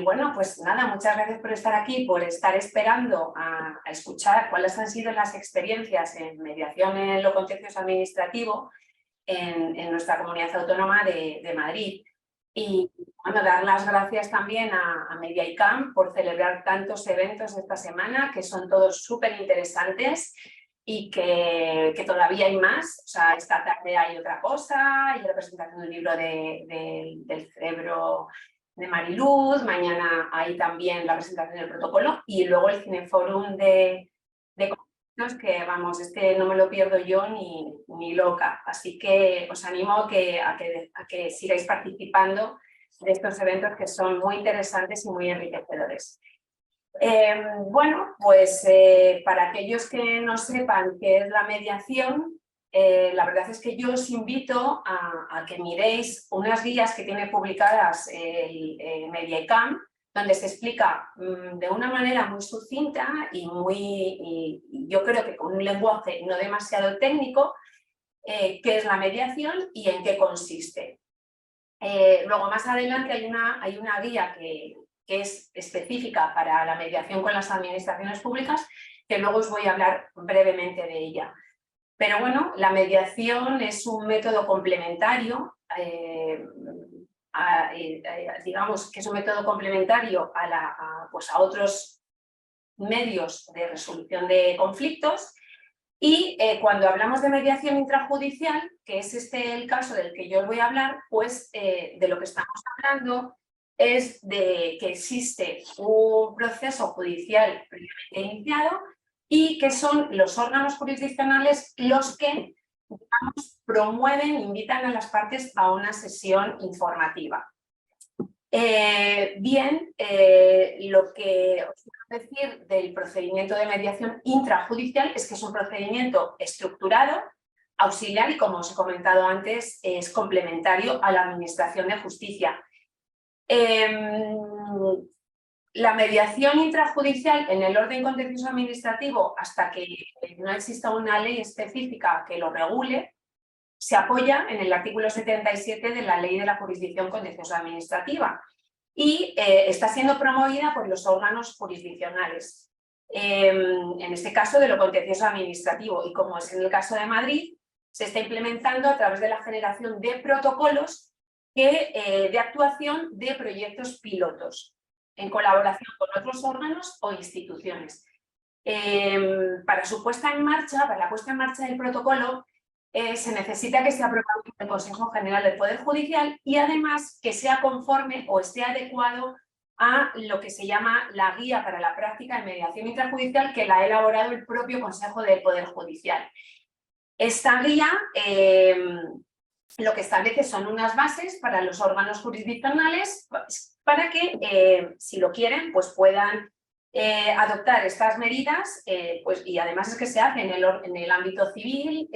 bueno, pues nada, muchas gracias por estar aquí, por estar esperando a escuchar cuáles han sido las experiencias en mediación en lo contencioso administrativo en nuestra comunidad autónoma de Madrid. Y bueno, dar las gracias también a MediaICAM por celebrar tantos eventos esta semana, que son todos súper interesantes y que todavía hay más. O sea, esta tarde hay otra cosa, hay la presentación de un libro del cerebro de Mariluz, mañana hay también la presentación del protocolo y luego el Cineforum de conflictos que, vamos, no me lo pierdo yo ni loca. Así que os animo a que sigáis participando de estos eventos que son muy interesantes y muy enriquecedores. Bueno, pues para aquellos que no sepan qué es la mediación, la verdad es que yo os invito a que miréis unas guías que tiene publicadas el MediaICAM, donde se explica de una manera muy sucinta y yo creo que con un lenguaje no demasiado técnico, qué es la mediación y en qué consiste. Luego más adelante hay una guía que es específica para la mediación con las administraciones públicas, que luego os voy a hablar brevemente de ella. Pero bueno, la mediación es un método complementario, digamos que es un método complementario a otros medios de resolución de conflictos. Y cuando hablamos de mediación intrajudicial, que es el caso del que yo os voy a hablar, pues de lo que estamos hablando es de que existe un proceso judicial previamente iniciado y que son los órganos jurisdiccionales los que, digamos, promueven, invitan a las partes a una sesión informativa. Lo que os quiero decir del procedimiento de mediación intrajudicial es que es un procedimiento estructurado, auxiliar y, como os he comentado antes, es complementario a la administración de justicia. La mediación intrajudicial en el orden contencioso administrativo, hasta que no exista una ley específica que lo regule, se apoya en el artículo 77 de la Ley de la Jurisdicción Contenciosa Administrativa y está siendo promovida por los órganos jurisdiccionales, en este caso de lo contencioso administrativo, y como es en el caso de Madrid, se está implementando a través de la generación de protocolos de actuación de proyectos pilotos, en colaboración con otros órganos o instituciones. Para la puesta en marcha del protocolo, se necesita que sea aprobado por el Consejo General del Poder Judicial y además que sea conforme o esté adecuado a lo que se llama la Guía para la Práctica de Mediación Intrajudicial, que la ha elaborado el propio Consejo del Poder Judicial. Esta guía lo que establece son unas bases para los órganos jurisdiccionales para que, si lo quieren, pues puedan adoptar estas medidas, y además es que se hace en el ámbito civil,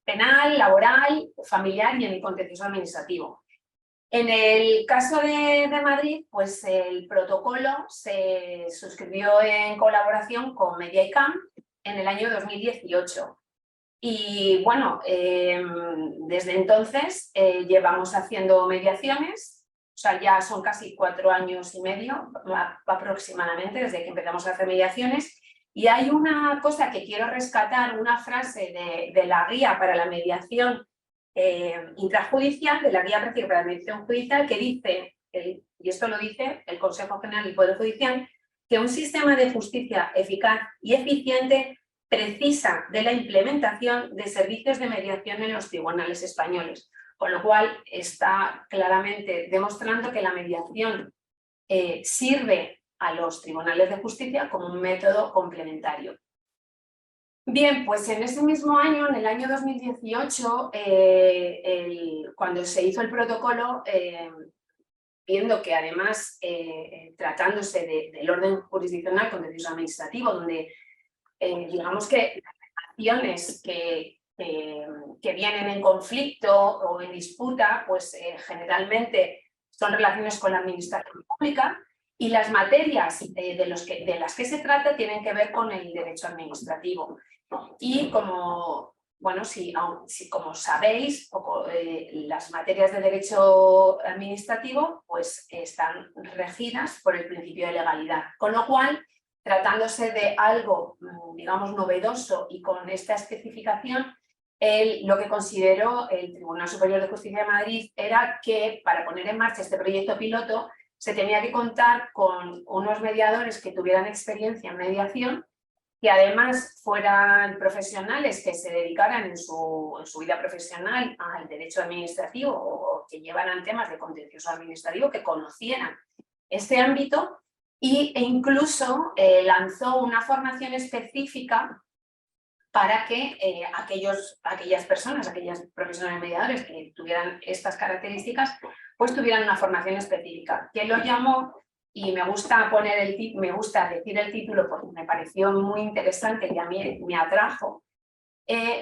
penal, laboral, familiar y en el contencioso administrativo. En el caso de Madrid, pues el protocolo se suscribió en colaboración con MediaICAM en el año 2018. Y bueno, desde entonces llevamos haciendo mediaciones, o sea, ya son casi 4 años y medio aproximadamente desde que empezamos a hacer mediaciones. Y hay una cosa que quiero rescatar, una frase de la guía para la mediación intrajudicial, de la guía práctica para la mediación judicial, que dice, y esto lo dice el Consejo General del Poder Judicial, que un sistema de justicia eficaz y eficiente precisa de la implementación de servicios de mediación en los tribunales españoles, con lo cual está claramente demostrando que la mediación sirve a los tribunales de justicia como un método complementario. Bien, pues en ese mismo año, en el año 2018, cuando se hizo el protocolo, viendo que además, tratándose del orden jurisdiccional contencioso administrativo, donde digamos que las acciones que vienen en conflicto o en disputa, pues generalmente son relaciones con la administración pública, y las materias de las que se trata tienen que ver con el derecho administrativo. Y como bueno, si como sabéis, las materias de derecho administrativo pues, están regidas por el principio de legalidad, con lo cual, tratándose de algo, digamos, novedoso y con esta especificación, lo que consideró el Tribunal Superior de Justicia de Madrid era que para poner en marcha este proyecto piloto se tenía que contar con unos mediadores que tuvieran experiencia en mediación, que además fueran profesionales que se dedicaran en su vida profesional al derecho administrativo o que llevaran temas de contencioso administrativo, que conocieran este ámbito e incluso lanzó una formación específica para que aquellas personas, aquellos profesionales mediadores que tuvieran estas características, pues tuvieran una formación específica, que lo llamó, y me gusta decir el título porque me pareció muy interesante y a mí me atrajo,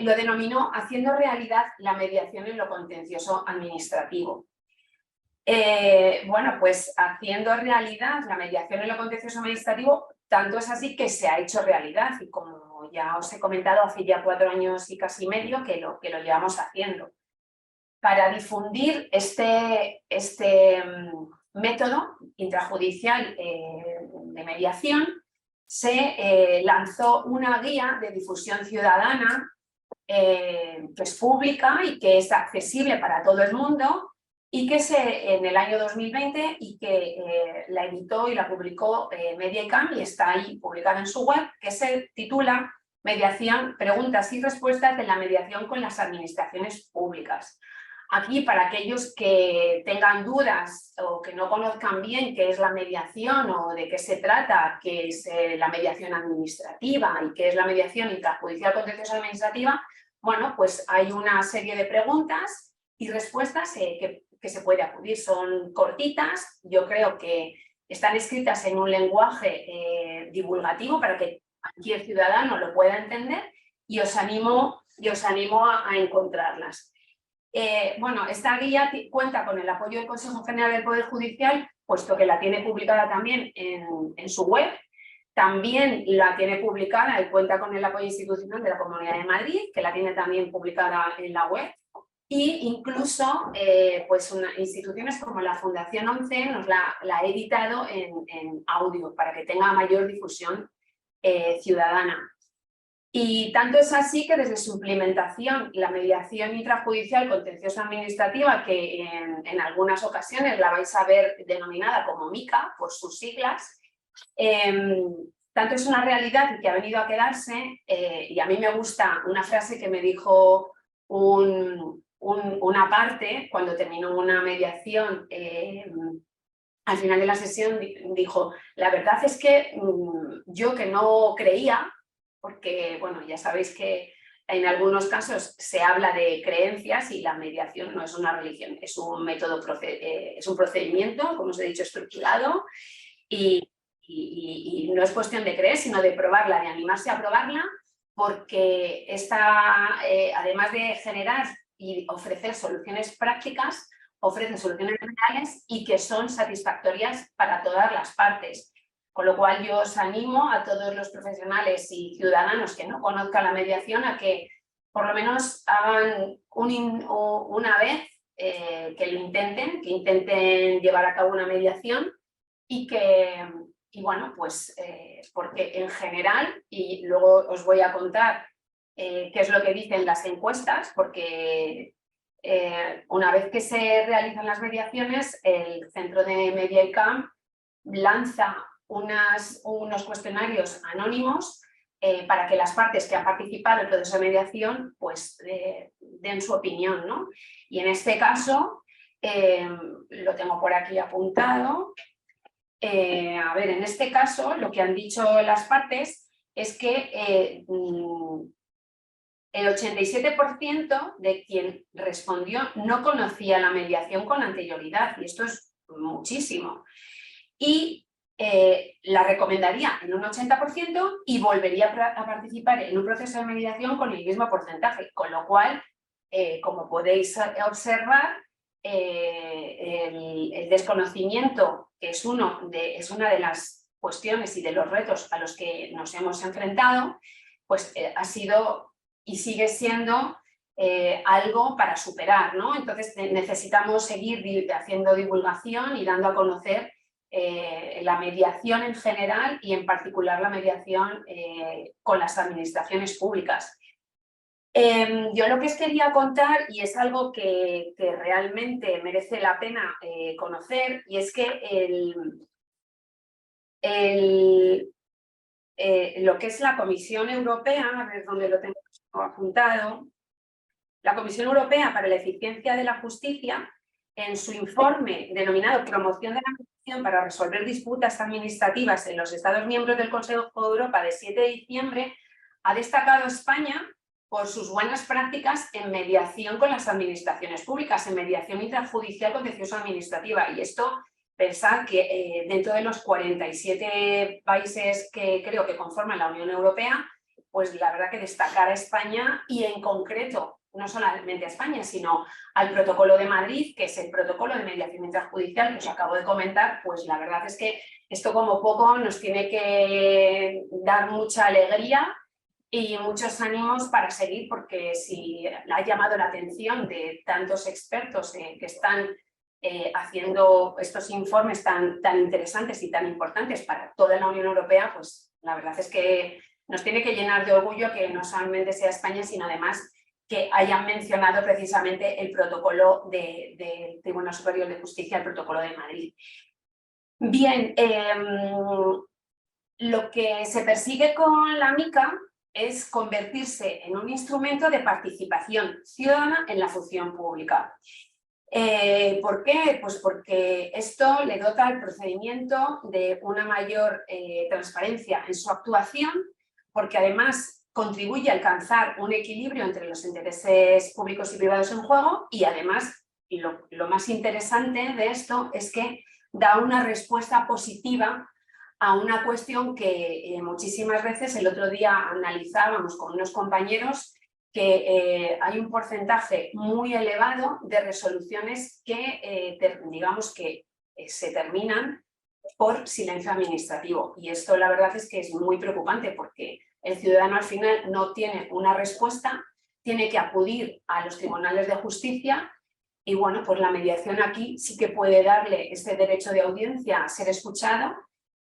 lo denominó Haciendo realidad la mediación en lo contencioso administrativo. Bueno, pues haciendo realidad la mediación en lo contencioso administrativo, tanto es así que se ha hecho realidad, y como ya os he comentado, hace ya 4 años y casi medio que lo llevamos haciendo. Para difundir este método intrajudicial de mediación, se lanzó una guía de difusión ciudadana que es pública y que es accesible para todo el mundo, y que en el año 2020 y que la editó y la publicó Mediacam y está ahí publicada en su web, que se titula Mediación, preguntas y respuestas de la mediación con las administraciones públicas. Aquí, para aquellos que tengan dudas o que no conozcan bien qué es la mediación o de qué se trata, qué es la mediación administrativa y qué es la mediación intrajudicial contenciosa administrativa, bueno, pues hay una serie de preguntas y respuestas que se puede acudir. Son cortitas, yo creo que están escritas en un lenguaje divulgativo para que cualquier ciudadano lo pueda entender, y os animo a encontrarlas. Bueno, esta guía cuenta con el apoyo del Consejo General del Poder Judicial, puesto que la tiene publicada también en su web. También la tiene publicada y cuenta con el apoyo institucional de la Comunidad de Madrid, que la tiene también publicada en la web. Y incluso pues instituciones como la Fundación 11 nos la ha editado en audio para que tenga mayor difusión ciudadana. Y tanto es así que desde su implementación, la mediación intrajudicial contenciosa administrativa, que en algunas ocasiones la vais a ver denominada como MICA por sus siglas, tanto es una realidad que ha venido a quedarse, y a mí me gusta una frase que me dijo una parte cuando terminó una mediación. Al final de la sesión dijo: la verdad es que yo, que no creía, porque bueno, ya sabéis que en algunos casos se habla de creencias y la mediación no es una religión, es un método, es un procedimiento, como os he dicho, estructurado, y no es cuestión de creer, sino de probarla, de animarse a probarla, porque además de generar y ofrecer soluciones prácticas, ofrece soluciones reales y que son satisfactorias para todas las partes. Con lo cual yo os animo a todos los profesionales y ciudadanos que no conozcan la mediación a que por lo menos hagan una vez que lo intenten, llevar a cabo una mediación, y bueno, pues porque en general, y luego os voy a contar qué es lo que dicen las encuestas, porque una vez que se realizan las mediaciones, el Centro de Mediacam lanza unos cuestionarios anónimos para que las partes que han participado en el proceso de mediación pues den su opinión, ¿no? Y en este caso, lo tengo por aquí apuntado. A ver, en este caso lo que han dicho las partes es que el 87% de quien respondió no conocía la mediación con anterioridad, y esto es muchísimo. Y la recomendaría en un 80% y volvería a participar en un proceso de mediación con el mismo porcentaje, con lo cual, como podéis observar, el desconocimiento, que es una de las cuestiones y de los retos a los que nos hemos enfrentado, pues ha sido y sigue siendo algo para superar, ¿no? Entonces necesitamos seguir haciendo divulgación y dando a conocer la mediación en general y en particular la mediación con las administraciones públicas. Yo lo que os quería contar, y es algo que realmente merece la pena conocer, y es que lo que es la Comisión Europea, a ver dónde lo tengo apuntado, la Comisión Europea para la Eficiencia de la Justicia, en su informe denominado Promoción de la mediación para resolver disputas administrativas en los Estados miembros del Consejo de Europa de 7 de diciembre, ha destacado a España por sus buenas prácticas en mediación con las administraciones públicas, en mediación intrajudicial contencioso administrativa. Y esto, pensad que dentro de los 47 países que creo que conforman la Unión Europea, pues la verdad que destacar a España y en concreto, no solamente a España, sino al Protocolo de Madrid, que es el protocolo de mediación intrajudicial que os acabo de comentar, pues la verdad es que esto como poco nos tiene que dar mucha alegría y muchos ánimos para seguir, porque si ha llamado la atención de tantos expertos que están haciendo estos informes tan interesantes y tan importantes para toda la Unión Europea, pues la verdad es que nos tiene que llenar de orgullo que no solamente sea España, sino además que hayan mencionado precisamente el protocolo del Tribunal Superior de Justicia, el protocolo de Madrid. Bien, lo que se persigue con la MICA es convertirse en un instrumento de participación ciudadana en la función pública. ¿Por qué? Pues porque esto le dota al procedimiento de una mayor transparencia en su actuación, porque además contribuye a alcanzar un equilibrio entre los intereses públicos y privados en juego y además, y lo más interesante de esto es que da una respuesta positiva a una cuestión que muchísimas veces el otro día analizábamos con unos compañeros, que hay un porcentaje muy elevado de resoluciones que, digamos que se terminan por silencio administrativo. Y esto la verdad es que es muy preocupante porque el ciudadano al final no tiene una respuesta, tiene que acudir a los tribunales de justicia y bueno, pues la mediación aquí sí que puede darle este derecho de audiencia a ser escuchado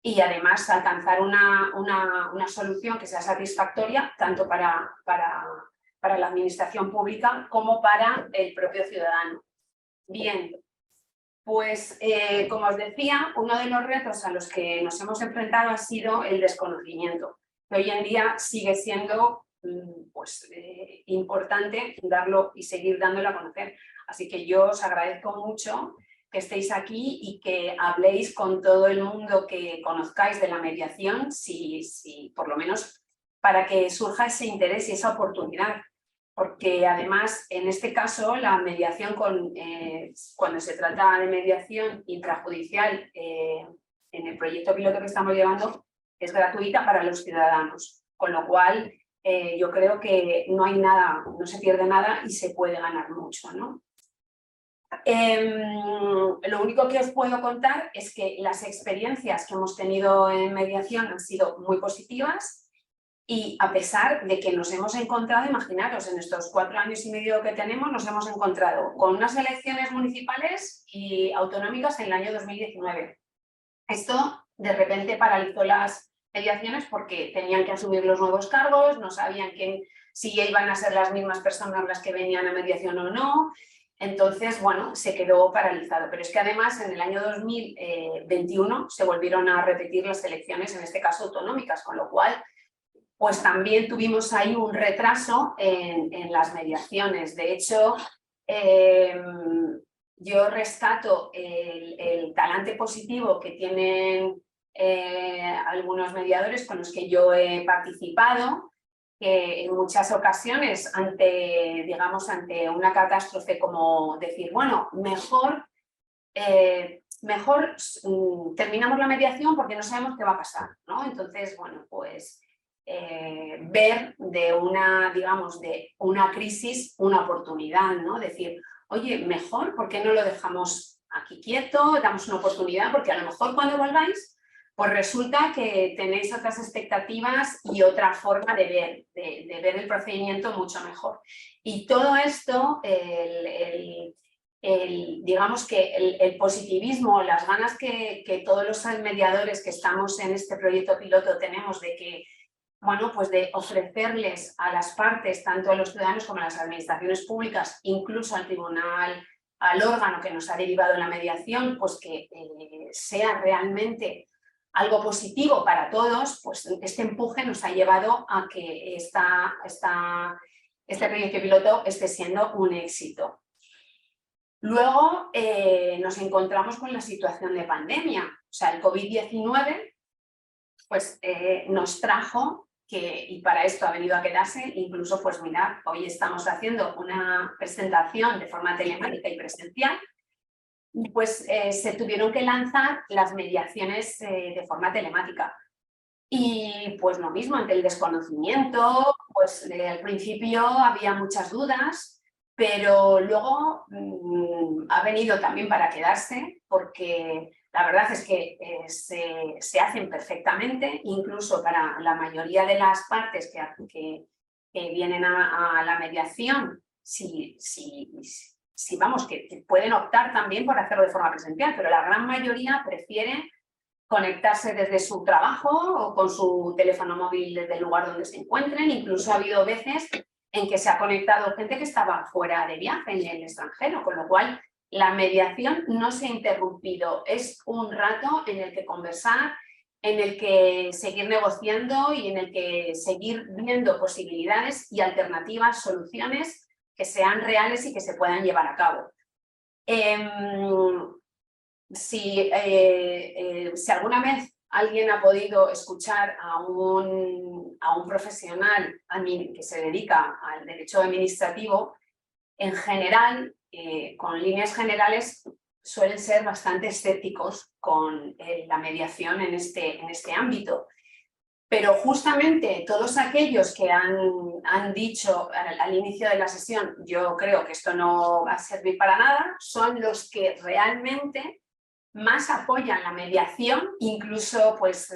y además alcanzar una solución que sea satisfactoria tanto para la administración pública como para el propio ciudadano. Bien, pues como os decía, uno de los retos a los que nos hemos enfrentado ha sido el desconocimiento, que hoy en día sigue siendo importante darlo y seguir dándolo a conocer. Así que yo os agradezco mucho que estéis aquí y que habléis con todo el mundo que conozcáis de la mediación, si por lo menos para que surja ese interés y esa oportunidad. Porque además, en este caso, la mediación cuando se trata de mediación intrajudicial en el proyecto piloto que estamos llevando, es gratuita para los ciudadanos. Con lo cual, yo creo que no hay nada, no se pierde nada y se puede ganar mucho, ¿no? Lo único que os puedo contar es que las experiencias que hemos tenido en mediación han sido muy positivas. Y a pesar de que nos hemos encontrado, imaginaros, en estos 4 años y medio que tenemos, nos hemos encontrado con unas elecciones municipales y autonómicas en el año 2019. Esto de repente paralizó las mediaciones porque tenían que asumir los nuevos cargos, no sabían si iban a ser las mismas personas las que venían a mediación o no. Entonces, bueno, se quedó paralizado. Pero es que además en el año 2021 se volvieron a repetir las elecciones, en este caso autonómicas, con lo cual pues también tuvimos ahí un retraso en las mediaciones. De hecho, yo rescato el talante positivo que tienen algunos mediadores con los que yo he participado, que en muchas ocasiones ante una catástrofe como decir, bueno, mejor terminamos la mediación porque no sabemos qué va a pasar, ¿no? Entonces, bueno, pues ver de una crisis una oportunidad, ¿no? Decir, oye, mejor, ¿por qué no lo dejamos aquí quieto? Damos una oportunidad, porque a lo mejor cuando volváis pues resulta que tenéis otras expectativas y otra forma de ver el procedimiento mucho mejor. Y todo esto, digamos que el positivismo, las ganas que todos los mediadores que estamos en este proyecto piloto tenemos de que, bueno, pues de ofrecerles a las partes, tanto a los ciudadanos como a las administraciones públicas, incluso al tribunal, al órgano que nos ha derivado la mediación, pues que sea realmente algo positivo para todos, pues este empuje nos ha llevado a que este proyecto piloto esté siendo un éxito. Luego nos encontramos con la situación de pandemia, o sea, el COVID-19 pues, nos trajo y para esto ha venido a quedarse, incluso pues mirad, hoy estamos haciendo una presentación de forma telemática y presencial, pues se tuvieron que lanzar las mediaciones de forma telemática. Y pues lo mismo, ante el desconocimiento, pues al principio había muchas dudas, pero luego ha venido también para quedarse, porque la verdad es que se hacen perfectamente, incluso para la mayoría de las partes que vienen a la mediación, vamos, que pueden optar también por hacerlo de forma presencial, pero la gran mayoría prefiere conectarse desde su trabajo o con su teléfono móvil desde el lugar donde se encuentren. Incluso ha habido veces en que se ha conectado gente que estaba fuera de viaje en el extranjero, con lo cual la mediación no se ha interrumpido. Es un rato en el que conversar, en el que seguir negociando y en el que seguir viendo posibilidades y alternativas, soluciones que sean reales y que se puedan llevar a cabo. Si alguna vez alguien ha podido escuchar a un profesional que se dedica al derecho administrativo, en general, con líneas generales, suelen ser bastante escépticos con la mediación en este ámbito. Pero justamente todos aquellos que han dicho al inicio de la sesión, yo creo que esto no va a servir para nada, son los que realmente más apoyan la mediación, incluso pues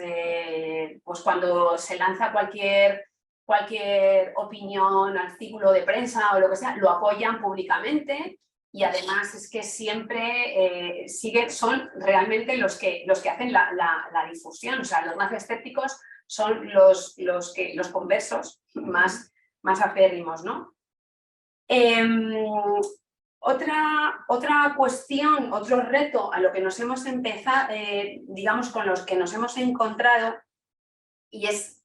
cuando se lanza cualquier opinión, artículo de prensa o lo que sea, lo apoyan públicamente y además es que siempre son realmente los que hacen la difusión, o sea, los más escépticos son los conversos más acérrimos, ¿no? Otra cuestión, otro reto a lo que nos hemos empezado, digamos, con los que nos hemos encontrado, y es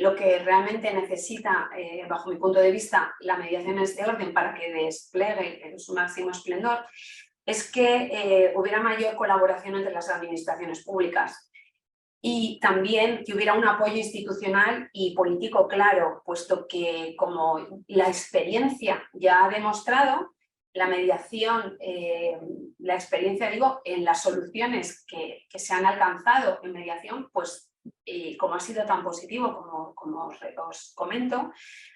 lo que realmente necesita, bajo mi punto de vista, la mediación en este orden para que despliegue en su máximo esplendor, es que hubiera mayor colaboración entre las administraciones públicas. Y también que hubiera un apoyo institucional y político claro, puesto que, como la experiencia ya ha demostrado, la mediación, la experiencia, digo, en las soluciones que se han alcanzado en mediación, pues como ha sido tan positivo como os comento,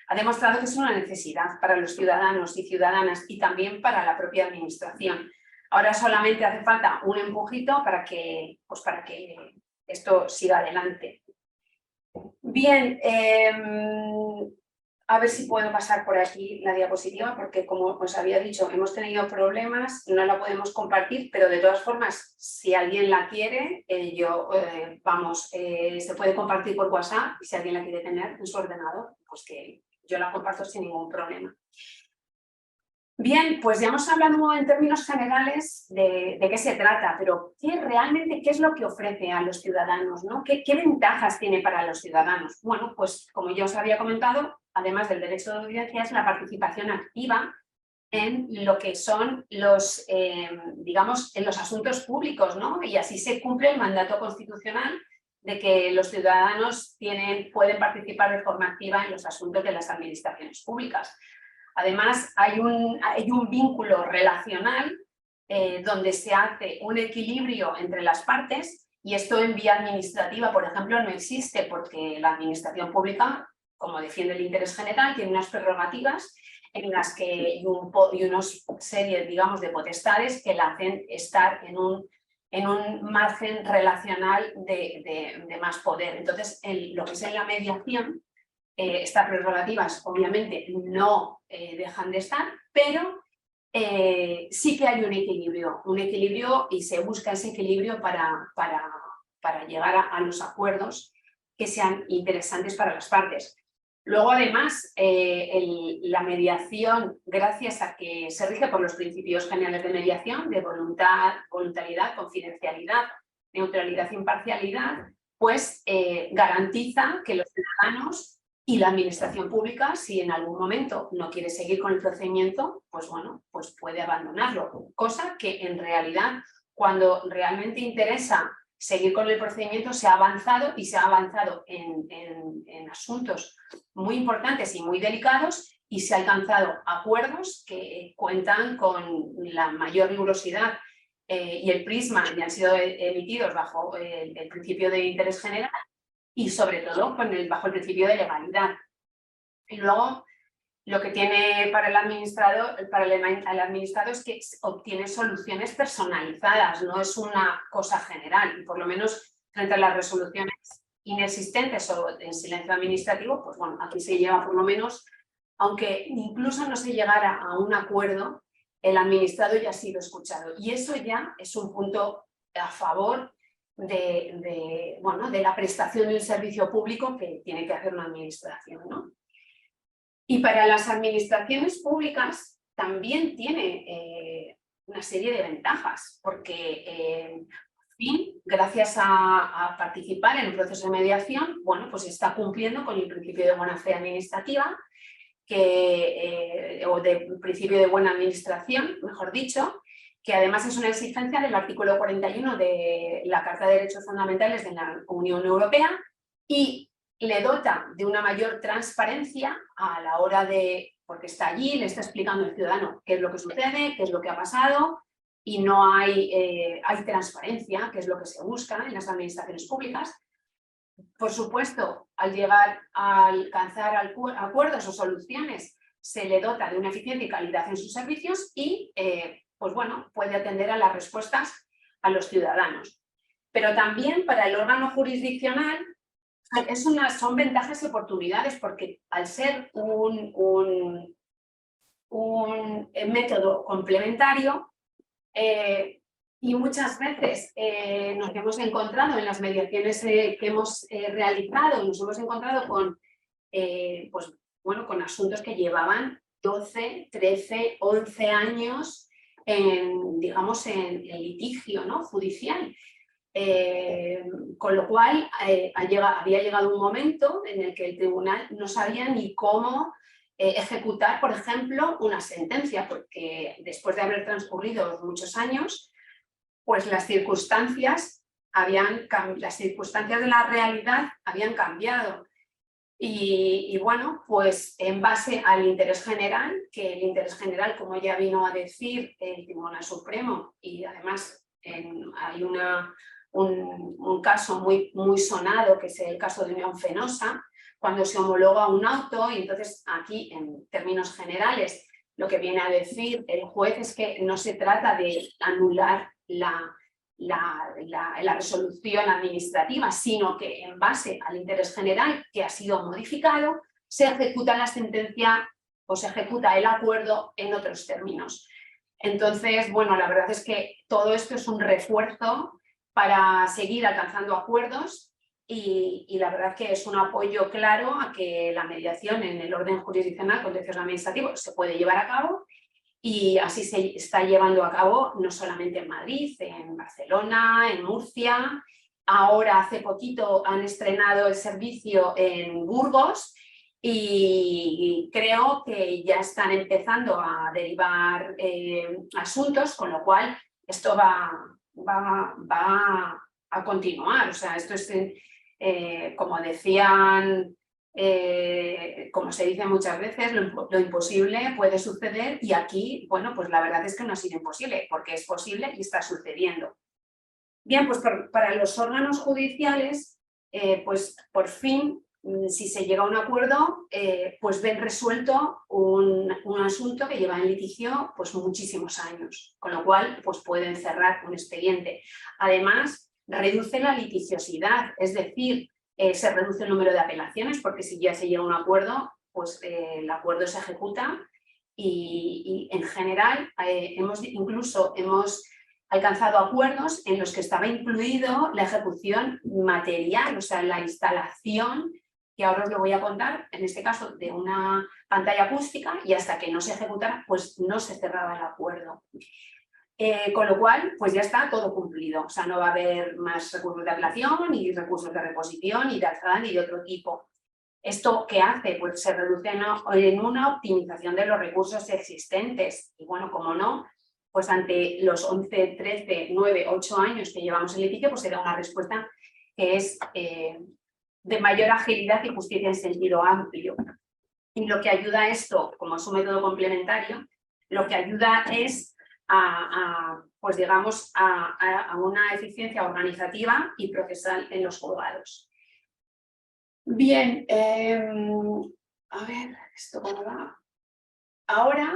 ha demostrado que es una necesidad para los ciudadanos y ciudadanas y también para la propia administración. Ahora solamente hace falta un empujito para que esto siga adelante. Bien, a ver si puedo pasar por aquí la diapositiva, porque como os había dicho, hemos tenido problemas, no la podemos compartir, pero de todas formas, si alguien la quiere, se puede compartir por WhatsApp y si alguien la quiere tener en su ordenador, pues que yo la comparto sin ningún problema. Bien, pues ya hemos hablado en términos generales de qué se trata, pero ¿qué es lo que ofrece a los ciudadanos, ¿no? ¿Qué ventajas tiene para los ciudadanos? Bueno, pues como ya os había comentado, además del derecho de audiencia, es la participación activa en lo que son digamos, en los asuntos públicos, ¿no? Y así se cumple el mandato constitucional de que los ciudadanos pueden participar de forma activa en los asuntos de las administraciones públicas. Además, hay un vínculo relacional donde se hace un equilibrio entre las partes y esto en vía administrativa, por ejemplo, no existe porque la administración pública, como defiende el interés general, tiene unas prerrogativas en las que hay una serie, digamos, de potestades que la hacen estar en en un margen relacional de más poder. Entonces, lo que es en la mediación, estas prerrogativas obviamente no dejan de estar, pero sí que hay un equilibrio y se busca ese equilibrio para llegar a los acuerdos que sean interesantes para las partes. Luego, además, la mediación, gracias a que se rige por los principios generales de mediación, de voluntad, voluntariedad, confidencialidad, neutralidad e imparcialidad, pues garantiza que los ciudadanos y la administración pública, si en algún momento no quiere seguir con el procedimiento, pues bueno, pues puede abandonarlo. Cosa que en realidad, cuando realmente interesa seguir con el procedimiento, se ha avanzado y se ha avanzado en asuntos muy importantes y muy delicados y se han alcanzado acuerdos que cuentan con la mayor rigurosidad y el prisma y han sido emitidos bajo el principio de interés general y sobre todo bajo el principio de legalidad. Y luego lo que tiene para el administrado es que obtiene soluciones personalizadas, no es una cosa general, y por lo menos frente a las resoluciones inexistentes o en silencio administrativo, pues bueno, aquí se lleva por lo menos, aunque incluso no se llegara a un acuerdo, el administrado ya ha sido escuchado. Y eso ya es un punto a favor de la prestación del servicio público que tiene que hacer una administración, ¿no? Y para las administraciones públicas también tiene una serie de ventajas, porque gracias a participar en un proceso de mediación, bueno, pues está cumpliendo con el principio de buena fe administrativa, o del principio de buena administración, mejor dicho, que además es una exigencia del artículo 41 de la Carta de Derechos Fundamentales de la Unión Europea y le dota de una mayor transparencia a la hora de, porque está allí, le está explicando al ciudadano qué es lo que sucede, qué es lo que ha pasado y no hay transparencia, que es lo que se busca en las administraciones públicas. Por supuesto, al llegar a alcanzar acuerdos o soluciones, se le dota de una eficiencia y calidad en sus servicios y, pues bueno, puede atender a las respuestas a los ciudadanos. Pero también para el órgano jurisdiccional son ventajas y oportunidades porque al ser un método complementario y muchas veces nos hemos encontrado en las mediaciones que hemos realizado, nos hemos encontrado con, con asuntos que llevaban 12, 13, 11 años en litigio, ¿no?, judicial. Con lo cual había llegado un momento en el que el tribunal no sabía ni cómo ejecutar, por ejemplo, una sentencia, porque después de haber transcurrido muchos años, pues las circunstancias de la realidad habían cambiado. Y bueno, pues en base al interés general, que el interés general, como ya vino a decir el Tribunal Supremo, y además hay un caso muy sonado, que es el caso de Unión Fenosa, cuando se homologa un auto, y entonces aquí, en términos generales, lo que viene a decir el juez es que no se trata de anular la resolución administrativa, sino que en base al interés general que ha sido modificado, se ejecuta la sentencia o se ejecuta el acuerdo en otros términos. Entonces, bueno, la verdad es que todo esto es un refuerzo para seguir alcanzando acuerdos y la verdad que es un apoyo claro a que la mediación en el orden jurisdiccional contencioso administrativo se puede llevar a cabo y así se está llevando a cabo no solamente en Madrid, en Barcelona, en Murcia, ahora hace poquito han estrenado el servicio en Burgos y creo que ya están empezando a derivar asuntos, con lo cual esto va a continuar. O sea, esto es, como decían, como se dice muchas veces, lo imposible puede suceder y aquí, bueno, pues la verdad es que no ha sido imposible, porque es posible y está sucediendo. Bien, pues para los órganos judiciales, pues por fin si se llega a un acuerdo, pues ven resuelto un asunto que lleva en litigio pues muchísimos años, con lo cual pues pueden cerrar un expediente. Además, reduce la litigiosidad, es decir, se reduce el número de apelaciones, porque si ya se llega a un acuerdo, pues el acuerdo se ejecuta y en general incluso hemos alcanzado acuerdos en los que estaba incluido la ejecución material, o sea, la instalación, que ahora os lo voy a contar, en este caso de una pantalla acústica, y hasta que no se ejecutara, pues no se cerraba el acuerdo. Con lo cual, pues ya está todo cumplido, o sea, no va a haber más recursos de apelación, ni recursos de reposición, ni de alzada, ni de otro tipo. ¿Esto qué hace? Pues se reduce en una optimización de los recursos existentes. Y bueno, como no, pues ante los 11, 13, 9, 8 años que llevamos en litigio, pues se da una respuesta que es de mayor agilidad y justicia en sentido amplio. Y lo que ayuda a esto, como es un método complementario, lo que ayuda es pues digamos, a una eficiencia organizativa y procesal en los juzgados. Bien, a ver, ¿esto cómo va? Ahora,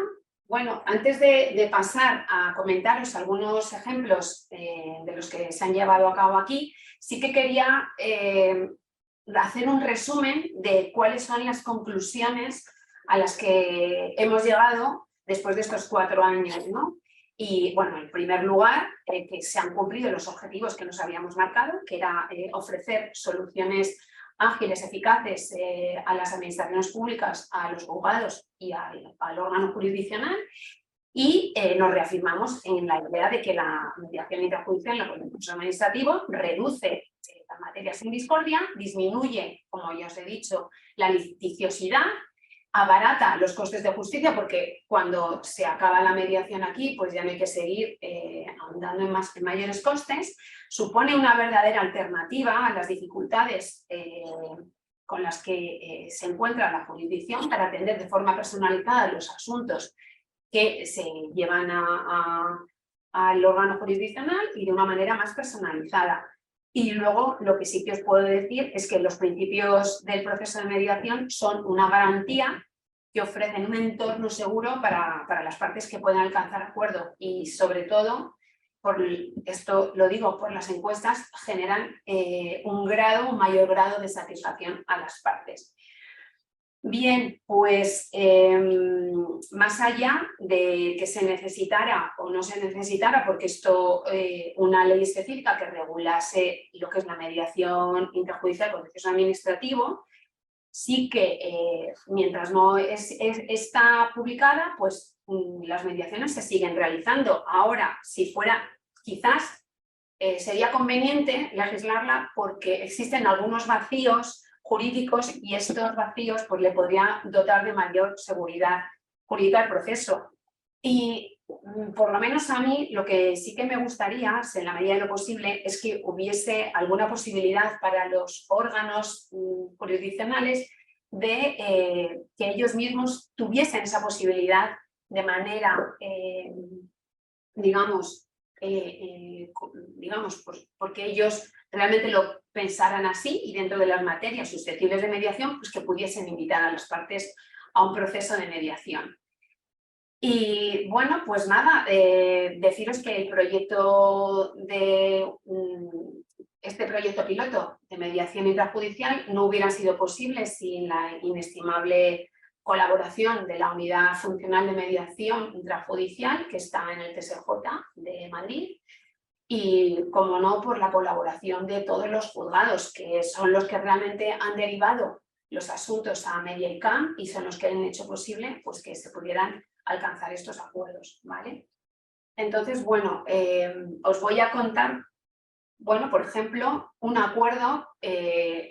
bueno, antes de pasar a comentaros algunos ejemplos de los que se han llevado a cabo aquí, sí que quería hacer un resumen de cuáles son las conclusiones a las que hemos llegado después de estos 4 años, ¿no? Y bueno, en primer lugar, que se han cumplido los objetivos que nos habíamos marcado, que era ofrecer soluciones ágiles, eficaces a las administraciones públicas, a los juzgados y al órgano jurisdiccional, y nos reafirmamos en la idea de que la mediación intrajudicial en el contencioso administrativo reduce las materias en discordia, disminuye, como ya os he dicho, la litigiosidad, abarata los costes de justicia, porque cuando se acaba la mediación aquí, pues ya no hay que seguir ahondando en mayores costes, supone una verdadera alternativa a las dificultades con las que se encuentra la jurisdicción para atender de forma personalizada los asuntos que se llevan al órgano jurisdiccional y de una manera más personalizada. Y luego lo que sí que os puedo decir es que los principios del proceso de mediación son una garantía que ofrecen un entorno seguro para las partes que pueden alcanzar acuerdo y sobre todo, esto lo digo por las encuestas, generan un mayor grado de satisfacción a las partes. Bien, pues más allá de que se necesitara o no se necesitara, porque esto, una ley específica que regulase lo que es la mediación intrajudicial contencioso administrativo, sí que mientras no está publicada, pues las mediaciones se siguen realizando. Ahora, si fuera, quizás sería conveniente legislarla porque existen algunos vacíos jurídicos y estos vacíos pues, le podría dotar de mayor seguridad jurídica al proceso. Y por lo menos a mí lo que sí que me gustaría, en la medida de lo posible, es que hubiese alguna posibilidad para los órganos jurisdiccionales de que ellos mismos tuviesen esa posibilidad de manera, digamos, pues porque ellos realmente lo pensaran así y dentro de las materias susceptibles de mediación, pues que pudiesen invitar a las partes a un proceso de mediación. Y bueno, pues nada, deciros que el proyecto este proyecto piloto de mediación intrajudicial no hubiera sido posible sin la inestimable colaboración de la Unidad Funcional de Mediación Intrajudicial que está en el TSJ de Madrid y, como no, por la colaboración de todos los juzgados, que son los que realmente han derivado los asuntos a Mediaicam y son los que han hecho posible pues, que se pudieran alcanzar estos acuerdos, ¿vale? Entonces, bueno, os voy a contar, bueno, por ejemplo, un acuerdo, fue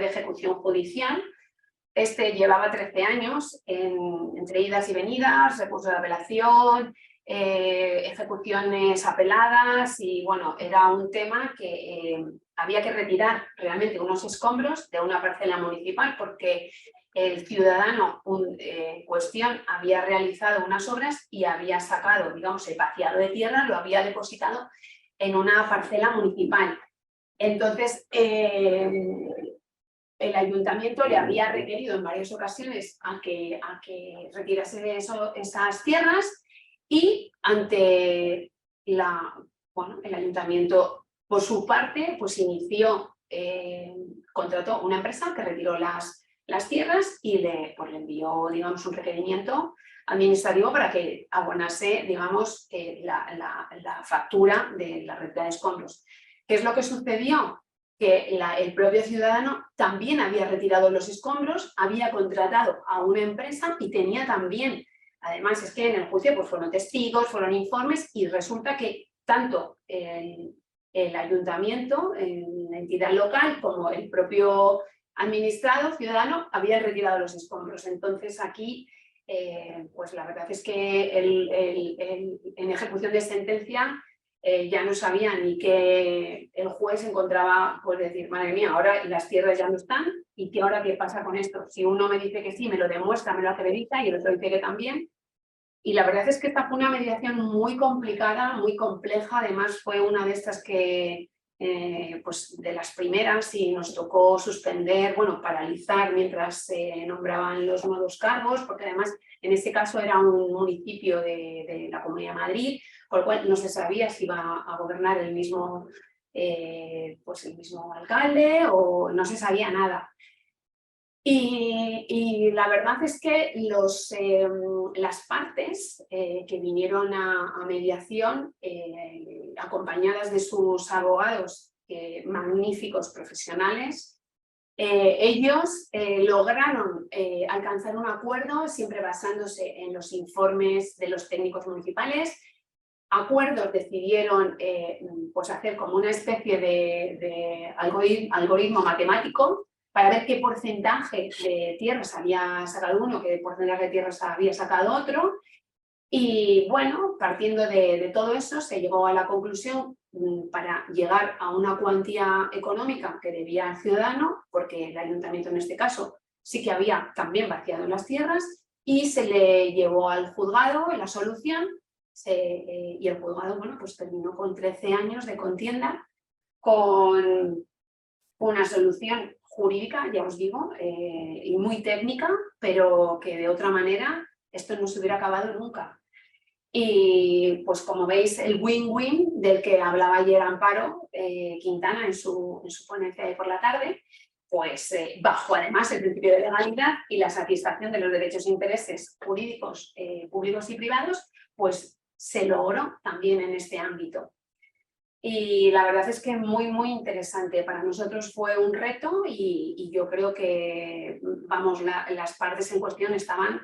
de ejecución judicial. Este llevaba 13 años entre idas y venidas, recursos de apelación, ejecuciones apeladas y bueno, era un tema que había que retirar realmente unos escombros de una parcela municipal porque el ciudadano en cuestión había realizado unas obras y había sacado, digamos, el vaciado de tierra, lo había depositado en una parcela municipal. Entonces, el ayuntamiento le había requerido en varias ocasiones a que retirase esas tierras, y ante el ayuntamiento, por su parte, pues contrató una empresa que retiró las tierras y le envió, digamos, un requerimiento administrativo para que abonase, digamos, la factura de la retirada de escombros. ¿Qué es lo que sucedió? Que el propio ciudadano también había retirado los escombros, había contratado a una empresa y tenía también, además es que en el juicio pues fueron testigos, fueron informes, y resulta que tanto el ayuntamiento, la entidad local, como el propio administrado ciudadano habían retirado los escombros. Entonces aquí pues la verdad es que en ejecución de sentencia ya no sabía ni que el juez encontraba, pues decir, madre mía, ahora las tierras ya no están, y que ahora qué pasa con esto. Si uno me dice que sí, me lo demuestra, me lo acredita, y el otro dice que también. Y la verdad es que esta fue una mediación muy complicada, muy compleja. Además fue una de estas que, pues de las primeras, y nos tocó suspender, bueno, paralizar mientras se nombraban los nuevos cargos, porque además en este caso era un municipio de la Comunidad de Madrid, con lo cual no se sabía si iba a gobernar el mismo alcalde, o no se sabía nada. Y la verdad es que las partes que vinieron a mediación, acompañadas de sus abogados, magníficos profesionales, ellos lograron alcanzar un acuerdo, siempre basándose en los informes de los técnicos municipales. Acuerdos decidieron pues hacer como una especie de algoritmo matemático para ver qué porcentaje de tierras había sacado uno, qué porcentaje de tierras había sacado otro. Y bueno, partiendo de todo eso, se llegó a la conclusión para llegar a una cuantía económica que debía el ciudadano, porque el ayuntamiento en este caso sí que había también vaciado las tierras, y se le llevó al juzgado la solución, y el juzgado, bueno, pues terminó con 13 años de contienda, con una solución jurídica, ya os digo, y muy técnica, pero que de otra manera esto no se hubiera acabado nunca. Y pues como veis, el win-win del que hablaba ayer Amparo Quintana en su ponencia de por la tarde, pues bajo además el principio de legalidad y la satisfacción de los derechos e intereses jurídicos públicos y privados, pues se logró también en este ámbito. Y la verdad es que muy interesante. Para nosotros fue un reto, y yo creo que, vamos, las partes en cuestión estaban,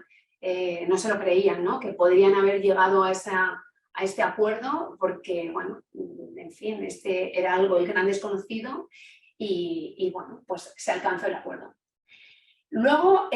no se lo creían, ¿no? Que podrían haber llegado a este acuerdo, porque, bueno, en fin, este era el gran desconocido, y bueno, pues se alcanzó el acuerdo. Luego,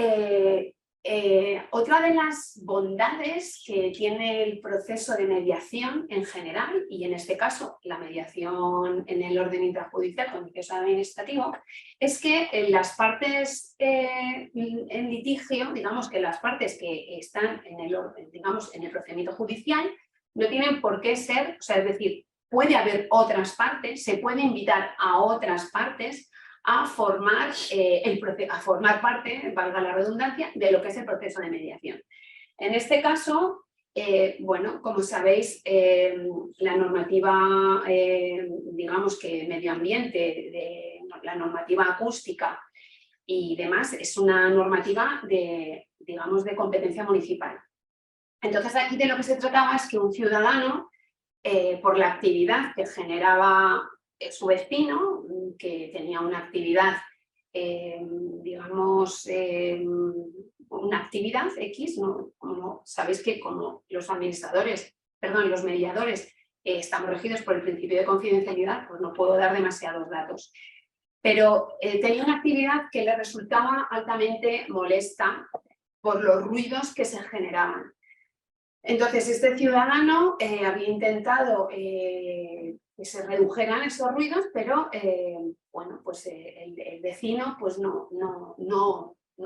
otra de las bondades que tiene el proceso de mediación en general, y en este caso la mediación en el orden intrajudicial contencioso administrativo, es que las partes en litigio, digamos que las partes que están en el procedimiento judicial, no tienen por qué ser, o sea, es decir, puede haber otras partes, se puede invitar a otras partes a formar parte, valga la redundancia, de lo que es el proceso de mediación. En este caso, bueno, como sabéis, la normativa, digamos que medio ambiente, la normativa acústica y demás, es una normativa digamos, de competencia municipal. Entonces aquí de lo que se trataba es que un ciudadano, por la actividad que generaba su vecino, que tenía una actividad, digamos, una actividad X, ¿no? Como sabéis que como los mediadores estamos regidos por el principio de confidencialidad, pues no puedo dar demasiados datos. Pero tenía una actividad que le resultaba altamente molesta por los ruidos que se generaban. Entonces, este ciudadano había intentado que se redujeran esos ruidos, pero bueno, pues el vecino pues no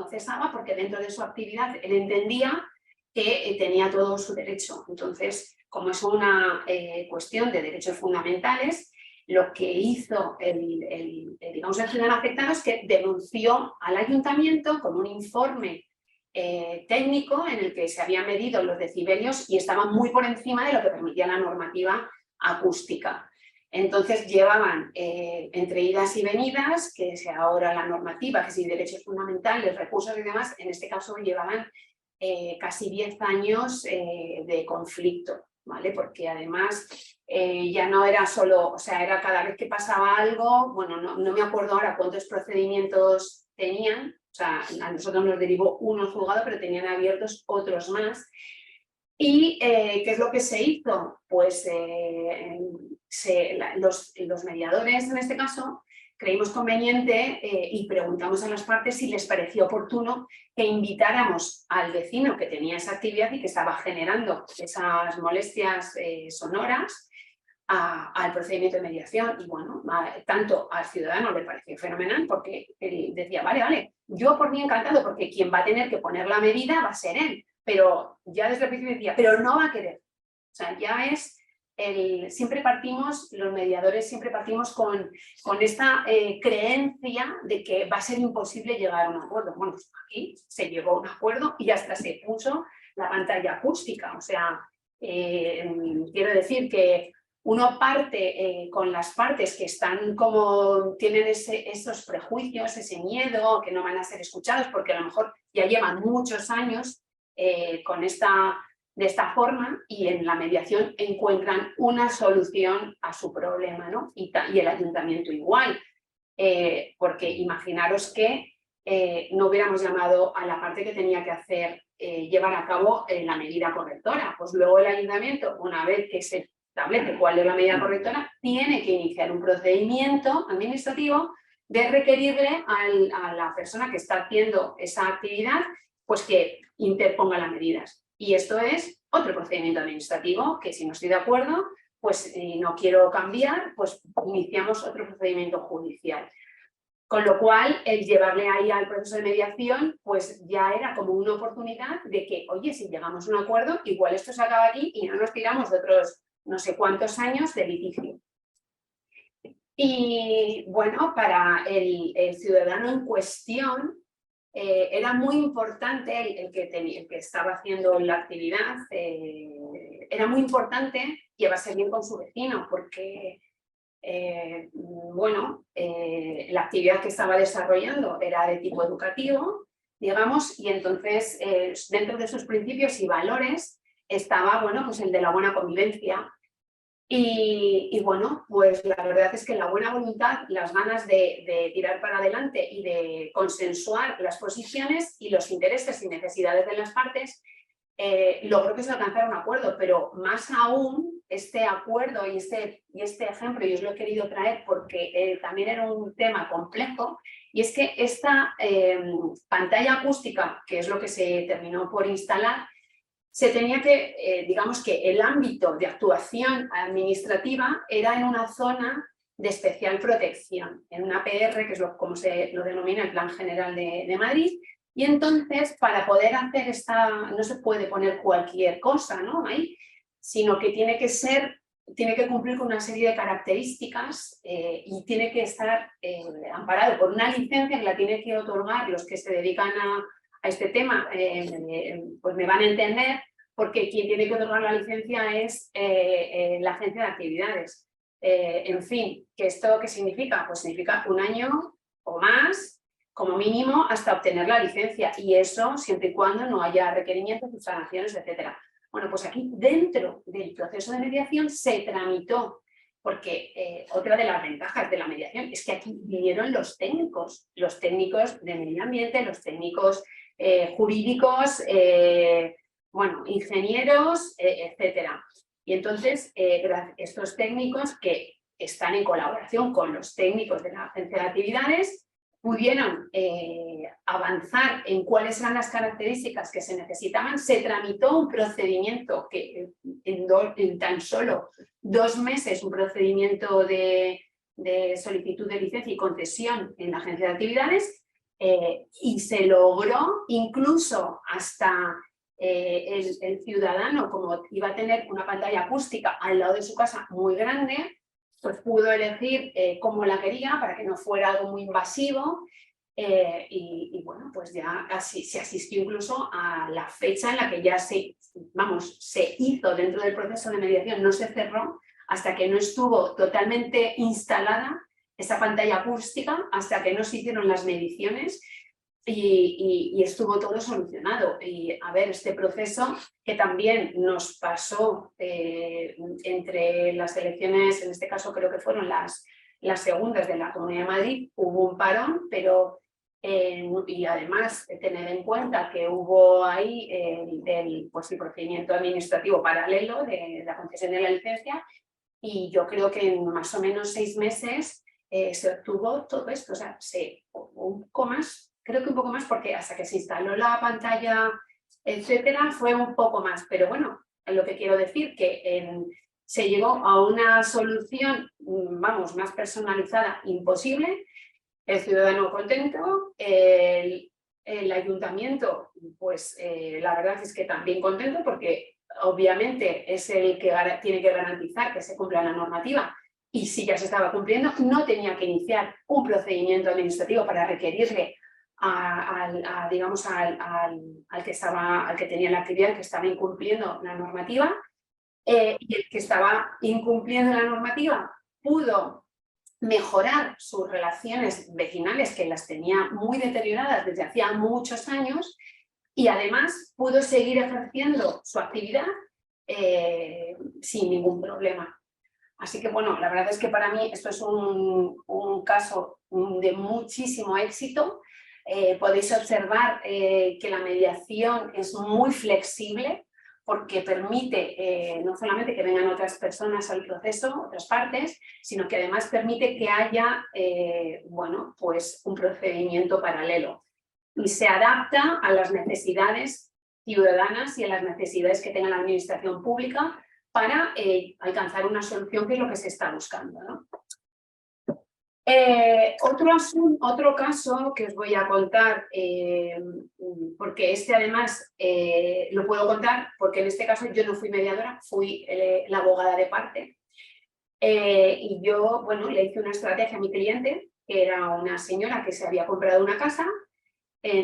cesaba, porque dentro de su actividad él entendía que tenía todo su derecho. Entonces, como es una cuestión de derechos fundamentales, lo que hizo digamos, el ciudadano afectado es que denunció al ayuntamiento con un informe técnico en el que se habían medido los decibelios y estaban muy por encima de lo que permitía la normativa acústica. Entonces llevaban entre idas y venidas, que es ahora la normativa, que si derechos fundamentales, recursos y demás, en este caso llevaban casi 10 años de conflicto, ¿vale? Porque además ya no era solo, o sea, era cada vez que pasaba algo, bueno, no me acuerdo ahora cuántos procedimientos tenían, o sea, a nosotros nos derivó uno juzgado, pero tenían abiertos otros más. ¿Y qué es lo que se hizo? Pues los mediadores, en este caso, creímos conveniente y preguntamos a las partes si les parecía oportuno que invitáramos al vecino que tenía esa actividad y que estaba generando esas molestias sonoras al procedimiento de mediación. Y bueno, tanto al ciudadano le pareció fenomenal porque él decía, vale, yo por mí encantado, porque quien va a tener que poner la medida va a ser él. Pero ya desde el principio decía, pero no va a querer. O sea, ya es siempre partimos, los mediadores siempre partimos con esta creencia de que va a ser imposible llegar a un acuerdo. Bueno, pues aquí se llegó a un acuerdo y hasta se puso la pantalla acústica. O sea, quiero decir que uno parte con las partes que están como, tienen esos prejuicios, ese miedo, que no van a ser escuchados porque a lo mejor ya llevan muchos años de esta forma, y en la mediación encuentran una solución a su problema, ¿no? Y el ayuntamiento igual, porque imaginaros que no hubiéramos llamado a la parte que tenía que hacer, llevar a cabo la medida correctora. Pues luego el ayuntamiento, una vez que se establece cuál es la medida correctora, tiene que iniciar un procedimiento administrativo de requerirle a la persona que está haciendo esa actividad pues que interponga las medidas. Y esto es otro procedimiento administrativo que, si no estoy de acuerdo, pues no quiero cambiar, pues iniciamos otro procedimiento judicial. Con lo cual, el llevarle ahí al proceso de mediación, pues ya era como una oportunidad de que, oye, si llegamos a un acuerdo, igual esto se acaba aquí y no nos tiramos de otros no sé cuántos años de litigio. Y bueno, para el ciudadano en cuestión, era muy importante, el que estaba haciendo la actividad, era muy importante llevarse bien con su vecino, porque bueno, la actividad que estaba desarrollando era de tipo educativo, digamos, y entonces dentro de sus principios y valores estaba, bueno, pues el de la buena convivencia. Y bueno, pues la verdad es que la buena voluntad, las ganas de tirar para adelante y de consensuar las posiciones y los intereses y necesidades de las partes, logró que se alcanzara un acuerdo, pero más aún este acuerdo y este ejemplo, y os lo he querido traer porque también era un tema complejo, y es que esta pantalla acústica, que es lo que se terminó por instalar, se tenía que, digamos que el ámbito de actuación administrativa era en una zona de especial protección, en una PR, que es como se lo denomina el Plan General de Madrid, y entonces para poder hacer no se puede poner cualquier cosa, ¿no? Ahí, sino que tiene que cumplir con una serie de características y tiene que estar amparado por una licencia que la tiene que otorgar los que se dedican a este tema, pues me van a entender, porque quien tiene que otorgar la licencia es la agencia de actividades. En fin, ¿que esto qué significa? Pues significa un año o más, como mínimo, hasta obtener la licencia, y eso siempre y cuando no haya requerimientos, subsanaciones, etcétera. Bueno, pues aquí dentro del proceso de mediación se tramitó, porque otra de las ventajas de la mediación es que aquí vinieron los técnicos de medio ambiente, los técnicos jurídicos, bueno, ingenieros, etcétera. Y entonces estos técnicos, que están en colaboración con los técnicos de la agencia de actividades, pudieron avanzar en cuáles eran las características que se necesitaban. Se tramitó un procedimiento que en tan solo 2 meses, un procedimiento de solicitud de licencia y concesión en la agencia de actividades, y se logró incluso hasta el ciudadano, como iba a tener una pantalla acústica al lado de su casa muy grande, pues pudo elegir cómo la quería para que no fuera algo muy invasivo. Y bueno, pues ya así se asistió incluso a la fecha en la que ya se hizo dentro del proceso de mediación, no se cerró hasta que no estuvo totalmente instalada esa pantalla acústica, hasta que no se hicieron las mediciones y estuvo todo solucionado. Y a ver, este proceso que también nos pasó entre las elecciones, en este caso creo que fueron las segundas de la Comunidad de Madrid, hubo un parón, pero y además tener en cuenta que hubo ahí el procedimiento administrativo paralelo de la concesión de la licencia, y yo creo que en más o menos 6 meses se obtuvo todo esto, o sea, un poco más, creo que un poco más, porque hasta que se instaló la pantalla, etcétera, fue un poco más, pero bueno, lo que quiero decir que se llegó a una solución, vamos, más personalizada, imposible. El ciudadano contento, el ayuntamiento, pues la verdad es que también contento, porque obviamente es el que tiene que garantizar que se cumpla la normativa, y si ya se estaba cumpliendo, no tenía que iniciar un procedimiento administrativo para requerirle digamos, al que tenía la actividad, que estaba incumpliendo la normativa, y el que estaba incumpliendo la normativa pudo mejorar sus relaciones vecinales, que las tenía muy deterioradas desde hacía muchos años, y además pudo seguir ejerciendo su actividad sin ningún problema. Así que bueno, la verdad es que para mí esto es un caso de muchísimo éxito. Podéis observar que la mediación es muy flexible, porque permite no solamente que vengan otras personas al proceso, otras partes, sino que además permite que haya bueno, pues un procedimiento paralelo, y se adapta a las necesidades ciudadanas y a las necesidades que tenga la administración pública para alcanzar una solución, que es lo que se está buscando, ¿no? Otro caso que os voy a contar, porque este además lo puedo contar porque en este caso yo no fui mediadora, fui la abogada de parte, y yo, bueno, le hice una estrategia a mi cliente, que era una señora que se había comprado una casa,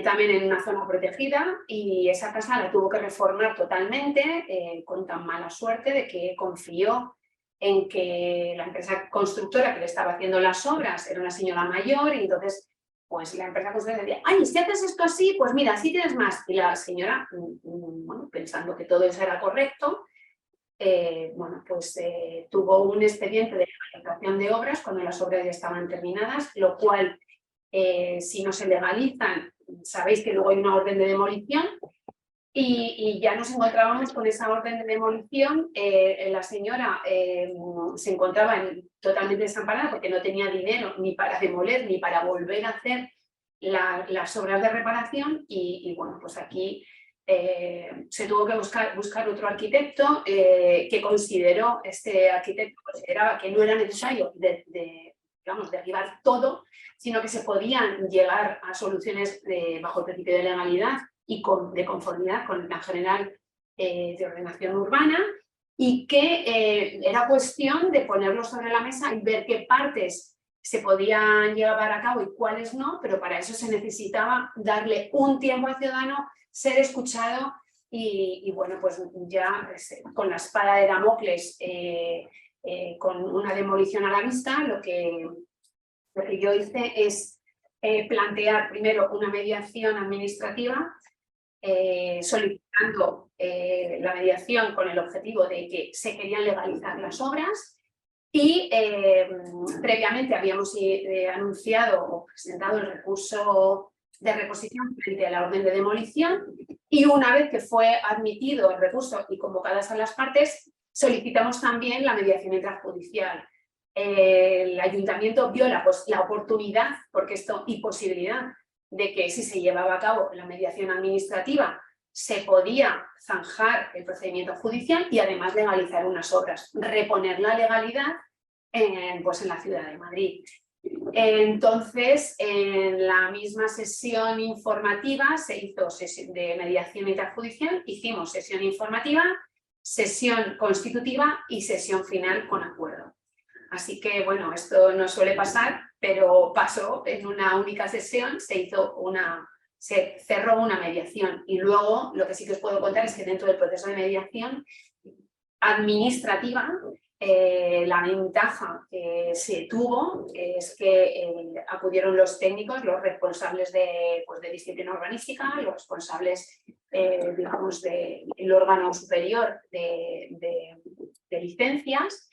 también en una zona protegida, y esa casa la tuvo que reformar totalmente, con tan mala suerte de que confió en que la empresa constructora que le estaba haciendo las obras era una señora mayor, y entonces pues la empresa constructora decía: ay, si haces esto así, pues mira, así tienes más. Y la señora, bueno, pensando que todo eso era correcto, bueno, pues tuvo un expediente de legalización de obras cuando las obras ya estaban terminadas, lo cual, si no se legalizan, sabéis que luego hay una orden de demolición, y ya nos encontrábamos con esa orden de demolición. La señora se encontraba totalmente desamparada, porque no tenía dinero ni para demoler ni para volver a hacer las obras de reparación, y bueno, pues aquí se tuvo que buscar otro arquitecto, que consideró, este arquitecto consideraba que no era necesario digamos, derribar todo, sino que se podían llegar a soluciones bajo el principio de legalidad y de conformidad con el Plan General de Ordenación Urbana, y que era cuestión de ponerlo sobre la mesa y ver qué partes se podían llevar a cabo y cuáles no, pero para eso se necesitaba darle un tiempo al ciudadano, ser escuchado, y bueno, pues ya con la espada de Damocles, con una demolición a la vista, lo que yo hice es plantear primero una mediación administrativa, solicitando la mediación con el objetivo de que se querían legalizar las obras, y previamente habíamos anunciado o presentado el recurso de reposición frente a la orden de demolición, y una vez que fue admitido el recurso y convocadas a las partes, solicitamos también la mediación intrajudicial. El ayuntamiento vio la oportunidad, porque esto y posibilidad, de que si se llevaba a cabo la mediación administrativa se podía zanjar el procedimiento judicial y además legalizar unas obras, reponer la legalidad pues en la Ciudad de Madrid. Entonces, en la misma sesión informativa se hizo sesión de mediación intrajudicial, hicimos sesión informativa, sesión constitutiva y sesión final con acuerdo. Así que, bueno, esto no suele pasar, pero pasó en una única sesión, se cerró una mediación. Y luego, lo que sí que os puedo contar es que dentro del proceso de mediación administrativa, la ventaja que se tuvo es que acudieron los técnicos, los responsables de disciplina urbanística, los responsables, digamos, del órgano superior de licencias,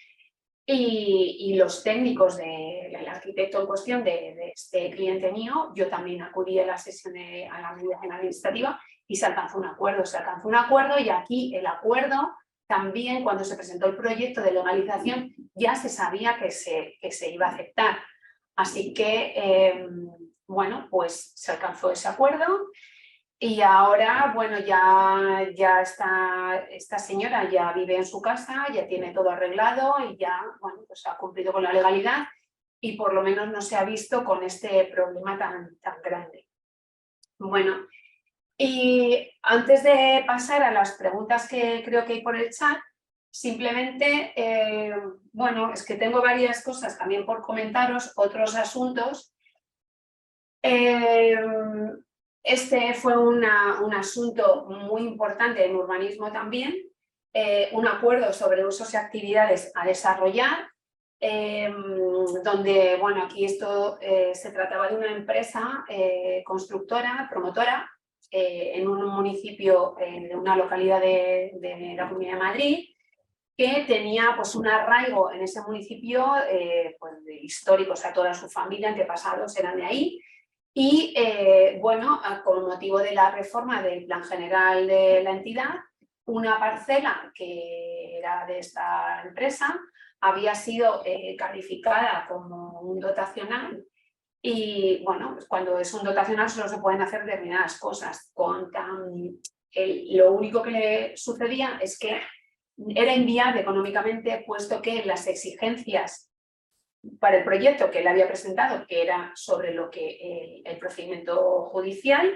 y los técnicos del arquitecto en cuestión de este cliente mío. Yo también acudí a la sesión a la mediación administrativa y se alcanzó un acuerdo. Y aquí el acuerdo también, cuando se presentó el proyecto de legalización, ya se sabía que se iba a aceptar. Así que, bueno, pues se alcanzó ese acuerdo. Y ahora, bueno, ya esta señora ya vive en su casa, ya tiene todo arreglado y ya, bueno, pues ha cumplido con la legalidad y por lo menos no se ha visto con este problema tan grande. Bueno, y antes de pasar a las preguntas que creo que hay por el chat, simplemente, bueno, es que tengo varias cosas también por comentaros, otros asuntos. Este fue un asunto muy importante en urbanismo también, un acuerdo sobre usos y actividades a desarrollar, donde, bueno, aquí esto se trataba de una empresa constructora, promotora, en un municipio, de una localidad de la Comunidad de Madrid, que tenía pues un arraigo en ese municipio pues, histórico, o sea, toda su familia, antepasados eran de ahí. Y bueno, con motivo de la reforma del plan general de la entidad, una parcela que era de esta empresa había sido calificada como un dotacional. Y bueno, pues cuando es un dotacional solo se pueden hacer determinadas cosas. Lo único que le sucedía es que era inviable económicamente, puesto que las exigencias para el proyecto que él había presentado, que era sobre lo que el procedimiento judicial,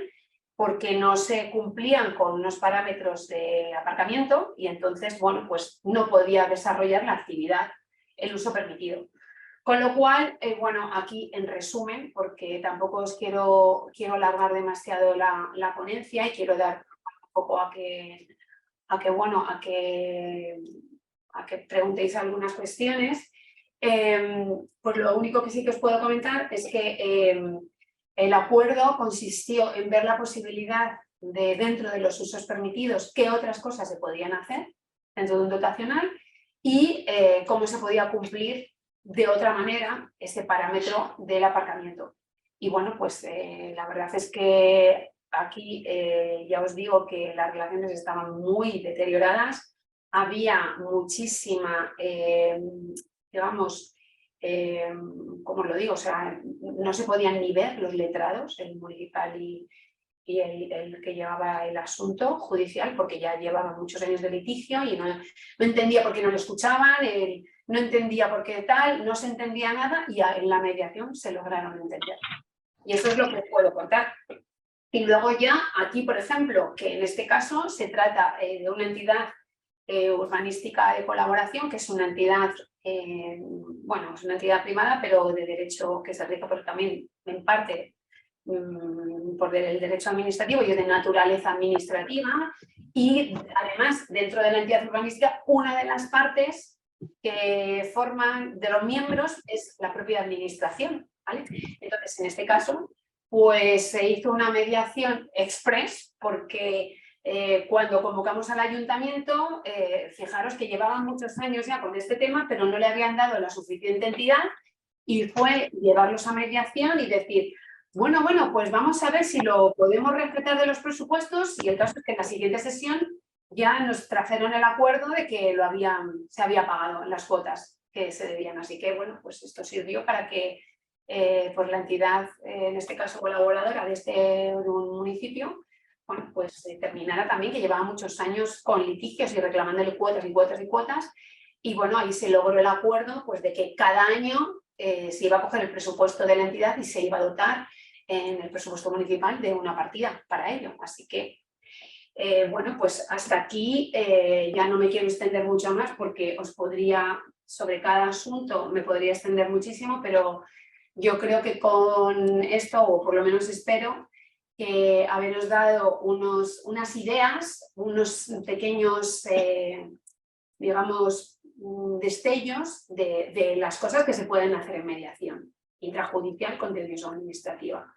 porque no se cumplían con unos parámetros de aparcamiento y entonces, bueno, pues no podía desarrollar la actividad, el uso permitido. Con lo cual, bueno, aquí en resumen, porque tampoco os quiero alargar demasiado la ponencia y quiero dar un poco a que preguntéis algunas cuestiones. Pues lo único que sí que os puedo comentar es que el acuerdo consistió en ver la posibilidad de, dentro de los usos permitidos, qué otras cosas se podían hacer dentro de un dotacional y cómo se podía cumplir de otra manera ese parámetro del aparcamiento. Y bueno, pues la verdad es que aquí ya os digo que las relaciones estaban muy deterioradas, había muchísima, digamos, ¿cómo lo digo? O sea, no se podían ni ver los letrados, el municipal y el que llevaba el asunto judicial, porque ya llevaba muchos años de litigio y no entendía por qué no lo escuchaban, no entendía por qué tal, no se entendía nada y en la mediación se lograron entender. Y eso es lo que puedo contar. Y luego ya aquí, por ejemplo, que en este caso se trata de una entidad urbanística de colaboración, que es una entidad, bueno, es una entidad privada, pero de derecho que se rica, pero también en parte por el derecho administrativo y de naturaleza administrativa. Y además, dentro de la entidad urbanística, una de las partes que forman de los miembros es la propia administración, ¿vale? Entonces, en este caso, pues se hizo una mediación express porque cuando convocamos al ayuntamiento, fijaros que llevaban muchos años ya con este tema, pero no le habían dado la suficiente entidad y fue llevarlos a mediación y decir, bueno, pues vamos a ver si lo podemos respetar de los presupuestos, y el caso es que en la siguiente sesión ya nos trajeron el acuerdo de que se había pagado las cuotas que se debían. Así que, bueno, pues esto sirvió para que pues la entidad, en este caso colaboradora de un municipio, bueno, pues terminara también, que llevaba muchos años con litigios y reclamándole cuotas y cuotas y cuotas, y bueno, ahí se logró el acuerdo pues de que cada año se iba a coger el presupuesto de la entidad y se iba a dotar en el presupuesto municipal de una partida para ello. Así que, bueno, pues hasta aquí ya no me quiero extender mucho más porque os podría sobre cada asunto me podría extender muchísimo, pero yo creo que con esto, o por lo menos espero, que haberos dado unas ideas, unos pequeños, digamos, destellos de las cosas que se pueden hacer en mediación intrajudicial contencioso administrativa.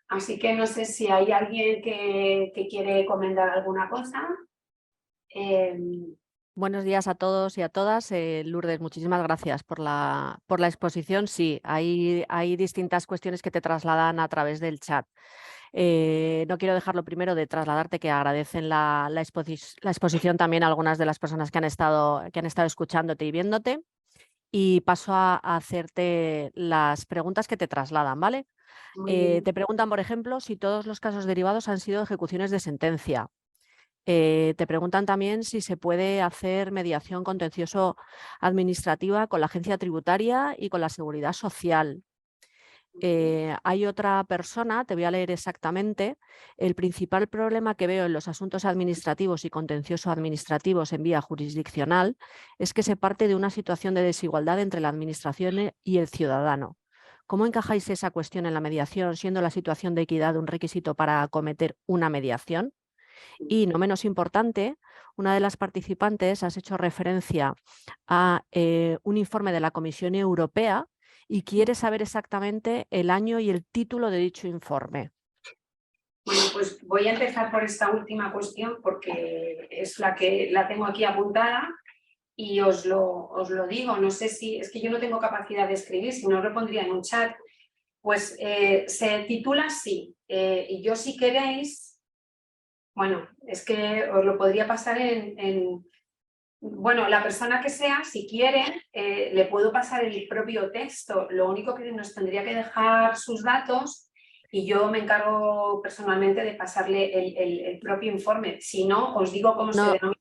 Así que no sé si hay alguien que quiere comentar alguna cosa. Buenos días a todos y a todas. Lourdes, muchísimas gracias por la exposición. Sí, hay distintas cuestiones que te trasladan a través del chat. No quiero dejar lo primero de trasladarte que agradecen la exposición también a algunas de las personas que han estado escuchándote y viéndote. Y paso a hacerte las preguntas que te trasladan, ¿vale? Te preguntan, por ejemplo, si todos los casos derivados han sido ejecuciones de sentencia. Te preguntan también si se puede hacer mediación contencioso administrativa con la agencia tributaria y con la seguridad social. Hay otra persona, te voy a leer exactamente, el principal problema que veo en los asuntos administrativos y contencioso administrativos en vía jurisdiccional es que se parte de una situación de desigualdad entre la administración y el ciudadano. ¿Cómo encajáis esa cuestión en la mediación, siendo la situación de equidad un requisito para acometer una mediación? Y no menos importante, una de las participantes has hecho referencia a un informe de la Comisión Europea y quiere saber exactamente el año y el título de dicho informe. Bueno, pues voy a empezar por esta última cuestión porque es la que la tengo aquí apuntada y os lo digo. No sé si, es que yo no tengo capacidad de escribir, si no lo pondría en un chat. Pues se titula así, y yo si queréis, bueno, es que os lo podría pasar bueno, la persona que sea, si quiere, le puedo pasar el propio texto. Lo único que nos tendría que dejar sus datos y yo me encargo personalmente de pasarle el propio informe. Si no, os digo cómo se denomina.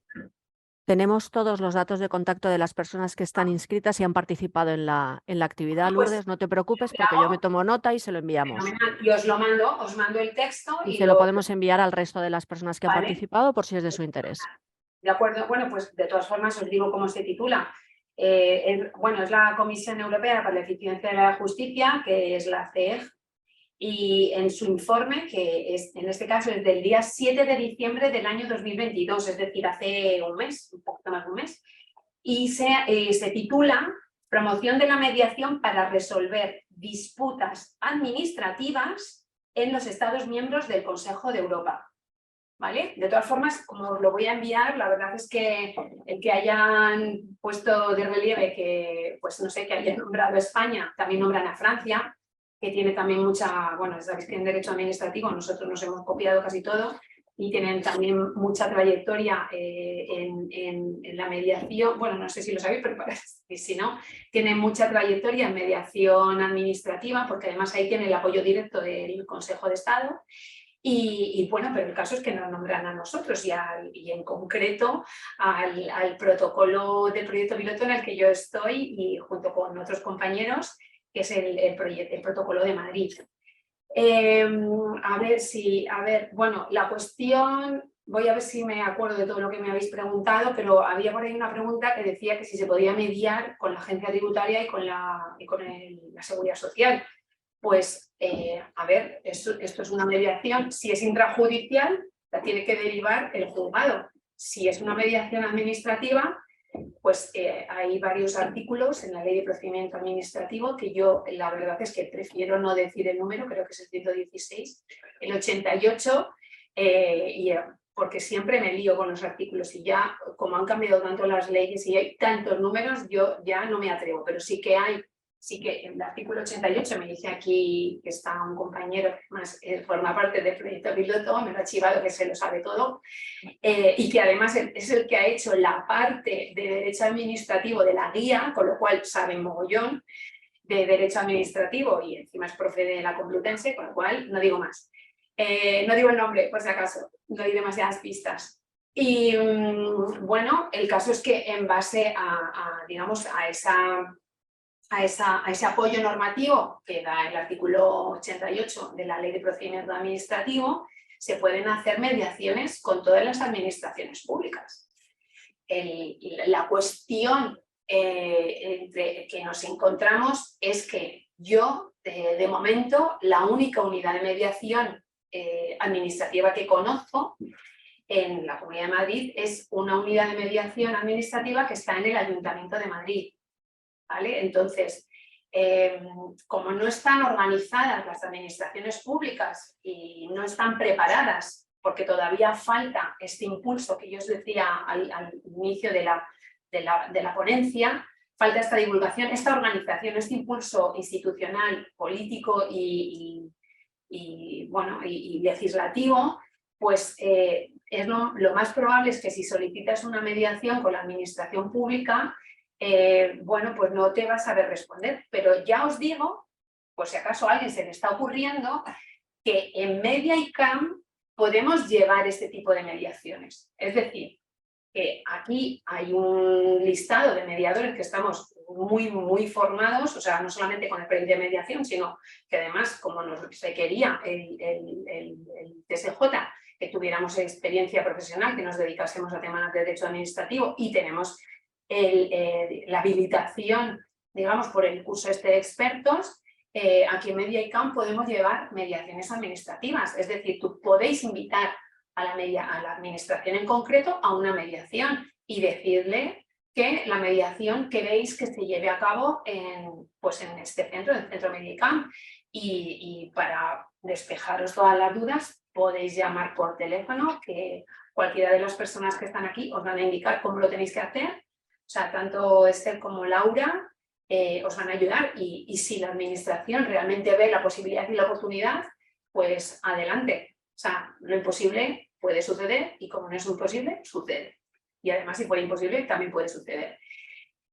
Tenemos todos los datos de contacto de las personas que están inscritas y han participado en la actividad. Pues, Lourdes, no te preocupes porque yo me tomo nota y se lo enviamos. Y os mando el texto. Y se lo podemos enviar al resto de las personas que han participado por si es de su interés. De acuerdo, bueno, pues de todas formas os digo cómo se titula. Bueno, es la Comisión Europea para la Eficiencia de la Justicia, que es la CEG, y en su informe, que es, en este caso es del día 7 de diciembre del año 2022, es decir, hace un mes, un poquito más de un mes, y se titula Promoción de la mediación para resolver disputas administrativas en los Estados miembros del Consejo de Europa. ¿Vale? De todas formas, como os lo voy a enviar, la verdad es que el que hayan puesto de relieve que, pues no sé, que hayan nombrado a España, también nombran a Francia, que tiene también mucha, bueno, sabéis que en derecho administrativo nosotros nos hemos copiado casi todo y tienen también mucha trayectoria en la mediación, bueno, no sé si lo sabéis, pero parece que si no, tienen mucha trayectoria en mediación administrativa, porque además ahí tiene el apoyo directo del Consejo de Estado. Y bueno, pero el caso es que nos nombran a nosotros y en concreto al protocolo del proyecto piloto en el que yo estoy y junto con otros compañeros, que es el protocolo de Madrid. Bueno, la cuestión, voy a ver si me acuerdo de todo lo que me habéis preguntado, pero había por ahí una pregunta que decía que si se podía mediar con la agencia tributaria y con la seguridad social. Pues, a ver, esto es una mediación. Si es intrajudicial, la tiene que derivar el juzgado. Si es una mediación administrativa, pues hay varios artículos en la Ley de Procedimiento Administrativo que yo, la verdad es que prefiero no decir el número, creo que es el 116, el 88, porque siempre me lío con los artículos y ya, como han cambiado tanto las leyes y hay tantos números, yo ya no me atrevo, pero sí que en el artículo 88 me dice aquí que está un compañero que más forma parte del proyecto piloto, me lo ha chivado que se lo sabe todo, y que además es el que ha hecho la parte de derecho administrativo de la guía, con lo cual sabe mogollón de derecho administrativo y encima es profe de la Complutense, con lo cual no digo más. No digo el nombre, por si acaso, no doy demasiadas pistas. Y bueno, el caso es que en base digamos, a ese apoyo normativo que da el artículo 88 de la Ley de Procedimiento Administrativo, se pueden hacer mediaciones con todas las administraciones públicas. La cuestión que nos encontramos es que yo, de momento, la única unidad de mediación administrativa que conozco en la Comunidad de Madrid es una unidad de mediación administrativa que está en el Ayuntamiento de Madrid, ¿vale? Entonces, como no están organizadas las administraciones públicas y no están preparadas, porque todavía falta este impulso que yo os decía al inicio de la ponencia, falta esta divulgación, esta organización, este impulso institucional, político y legislativo, pues es lo más probable es que si solicitas una mediación con la administración pública, pues no te vas a saber responder. Pero ya os digo, por si acaso a alguien se le está ocurriendo, que en MediaICAM podemos llevar este tipo de mediaciones. Es decir, que aquí hay un listado de mediadores que estamos muy formados, o sea, no solamente con experiencia de mediación, sino que además, como nos requería el TSJ, que tuviéramos experiencia profesional, que nos dedicásemos a temas de derecho administrativo y tenemos la habilitación, digamos, por el curso de expertos, aquí en MediaICAM podemos llevar mediaciones administrativas, es decir, tú podéis invitar a la administración en concreto a una mediación y decirle que la mediación queréis que se lleve a cabo en este centro, en el centro MediaICAM, y para despejaros todas las dudas podéis llamar por teléfono, que cualquiera de las personas que están aquí os van a indicar cómo lo tenéis que hacer, o sea, tanto Esther como Laura os van a ayudar y si la administración realmente ve la posibilidad y la oportunidad, pues adelante. O sea, lo imposible puede suceder y como no es imposible, sucede. Y además, si fuera imposible, también puede suceder.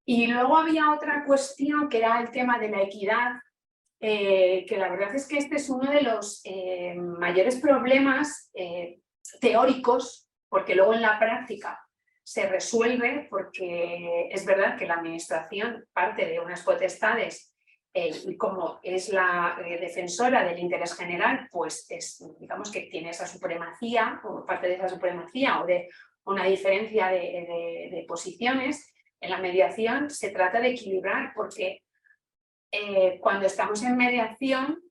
Y luego había otra cuestión que era el tema de la equidad, que la verdad es que este es uno de los mayores problemas teóricos, porque luego en la práctica se resuelve, porque es verdad que la administración parte de unas potestades y como es la defensora del interés general, pues digamos que tiene esa supremacía, o parte de esa supremacía o de una diferencia de posiciones. En la mediación se trata de equilibrar, porque cuando estamos en mediación,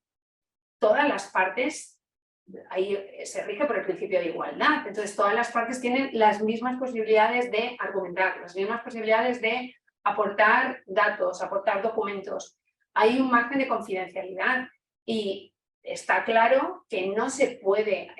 todas las partes, ahí se rige por el principio de igualdad, entonces todas las partes tienen las mismas posibilidades de argumentar, las mismas posibilidades de aportar datos, aportar documentos. Hay un margen de confidencialidad y está claro que no se puede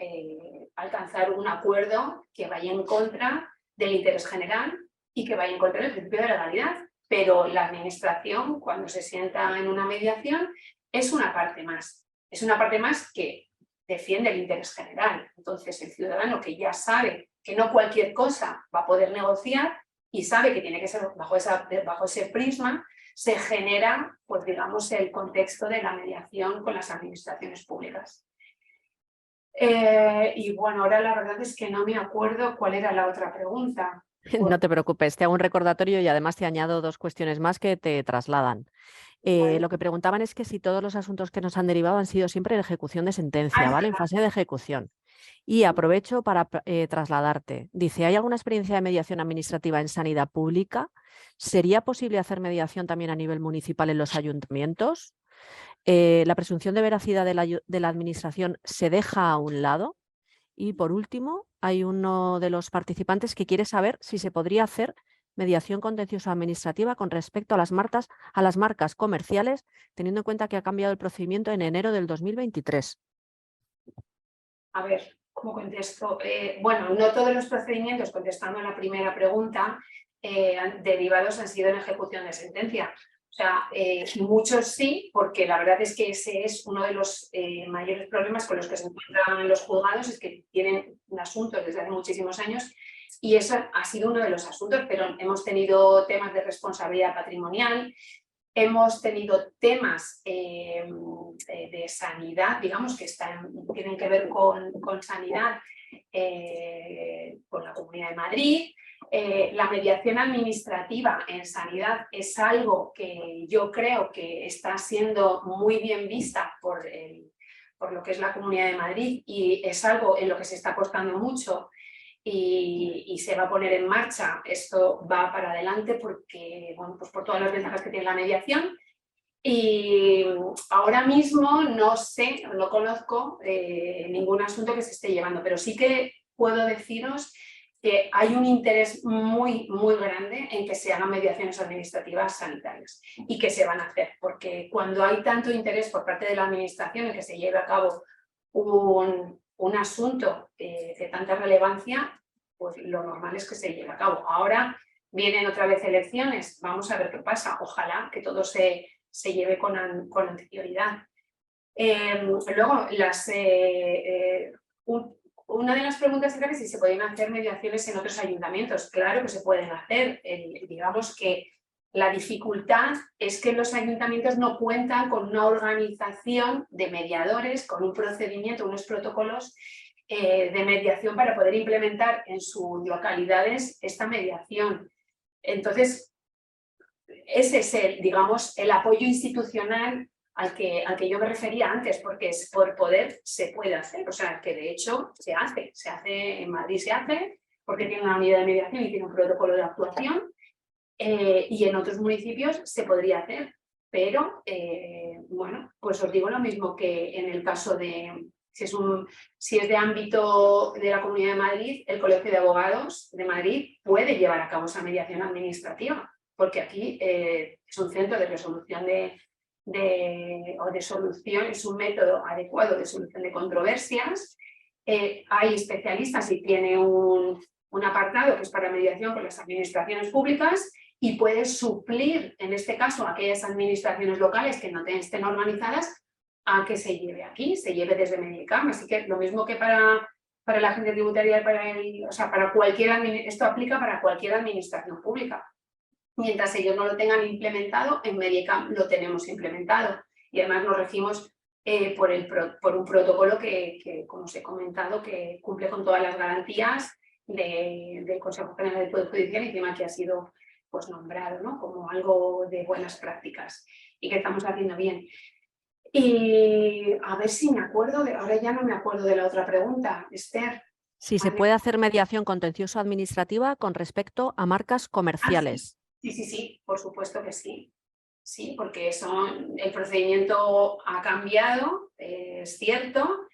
alcanzar un acuerdo que vaya en contra del interés general y que vaya en contra del principio de legalidad, pero la administración, cuando se sienta en una mediación, es una parte más que defiende el interés general. Entonces el ciudadano, que ya sabe que no cualquier cosa va a poder negociar y sabe que tiene que ser bajo ese prisma, se genera, pues digamos, el contexto de la mediación con las administraciones públicas. Y bueno, ahora la verdad es que no me acuerdo cuál era la otra pregunta. No te preocupes, te hago un recordatorio y además te añado dos cuestiones más que te trasladan. Vale. Lo que preguntaban es que si todos los asuntos que nos han derivado han sido siempre en ejecución de sentencia, ¿vale? En fase de ejecución. Y aprovecho para trasladarte. Dice, ¿hay alguna experiencia de mediación administrativa en sanidad pública? ¿Sería posible hacer mediación también a nivel municipal en los ayuntamientos? ¿La presunción de veracidad de la administración se deja a un lado? Y por último, hay uno de los participantes que quiere saber si se podría hacer mediación contenciosa administrativa con respecto a las marcas comerciales, teniendo en cuenta que ha cambiado el procedimiento en enero del 2023. A ver, ¿cómo contesto? Bueno, no todos los procedimientos, contestando a la primera pregunta, derivados han sido en ejecución de sentencia. O sea, muchos sí, porque la verdad es que ese es uno de los mayores problemas con los que se encuentran los juzgados, es que tienen un asunto desde hace muchísimos años y eso ha sido uno de los asuntos, pero hemos tenido temas de responsabilidad patrimonial, hemos tenido temas de sanidad, digamos, que tienen que ver con sanidad con la Comunidad de Madrid. La mediación administrativa en sanidad es algo que yo creo que está siendo muy bien vista por lo que es la Comunidad de Madrid y es algo en lo que se está apostando mucho y se va a poner en marcha. Esto va para adelante porque, bueno, pues por todas las ventajas que tiene la mediación. Y ahora mismo no sé, no conozco ningún asunto que se esté llevando, pero sí que puedo deciros que hay un interés muy, muy grande en que se hagan mediaciones administrativas sanitarias y que se van a hacer, porque cuando hay tanto interés por parte de la administración en que se lleve a cabo un asunto de tanta relevancia, pues lo normal es que se lleve a cabo. Ahora vienen otra vez elecciones, vamos a ver qué pasa, ojalá que todo se lleve con anterioridad. Luego, una de las preguntas era que si se podían hacer mediaciones en otros ayuntamientos. Claro que se pueden hacer. Digamos que la dificultad es que los ayuntamientos no cuentan con una organización de mediadores, con un procedimiento, unos protocolos de mediación para poder implementar en sus localidades esta mediación. Entonces, ese es digamos, el apoyo institucional al que yo me refería antes, porque es por poder se puede hacer, o sea, que de hecho se hace en Madrid, se hace porque tiene una unidad de mediación y tiene un protocolo de actuación, y en otros municipios se podría hacer, pero bueno, pues os digo lo mismo que en el caso de, si es de ámbito de la Comunidad de Madrid, el Colegio de Abogados de Madrid puede llevar a cabo esa mediación administrativa, porque aquí es un centro de resolución o de solución, es un método adecuado de solución de controversias. Hay especialistas y tiene un apartado que es para mediación con las administraciones públicas y puede suplir, en este caso, a aquellas administraciones locales que no estén organizadas a que se lleve aquí, se lleve desde Medicam. Así que lo mismo que para la agencia tributaria, para cualquier, esto aplica para cualquier administración pública. Mientras ellos no lo tengan implementado, en Medicam lo tenemos implementado y además nos regimos por un protocolo que, como os he comentado, que cumple con todas las garantías del Consejo General del Poder Judicial y encima que ha sido pues, nombrado, ¿no?, como algo de buenas prácticas y que estamos haciendo bien. Y a ver si me acuerdo, ahora ya no me acuerdo de la otra pregunta, Esther. Si se puede hacer mediación contencioso-administrativa con respecto a marcas comerciales. Sí, por supuesto que sí. Sí, porque el procedimiento ha cambiado, es cierto,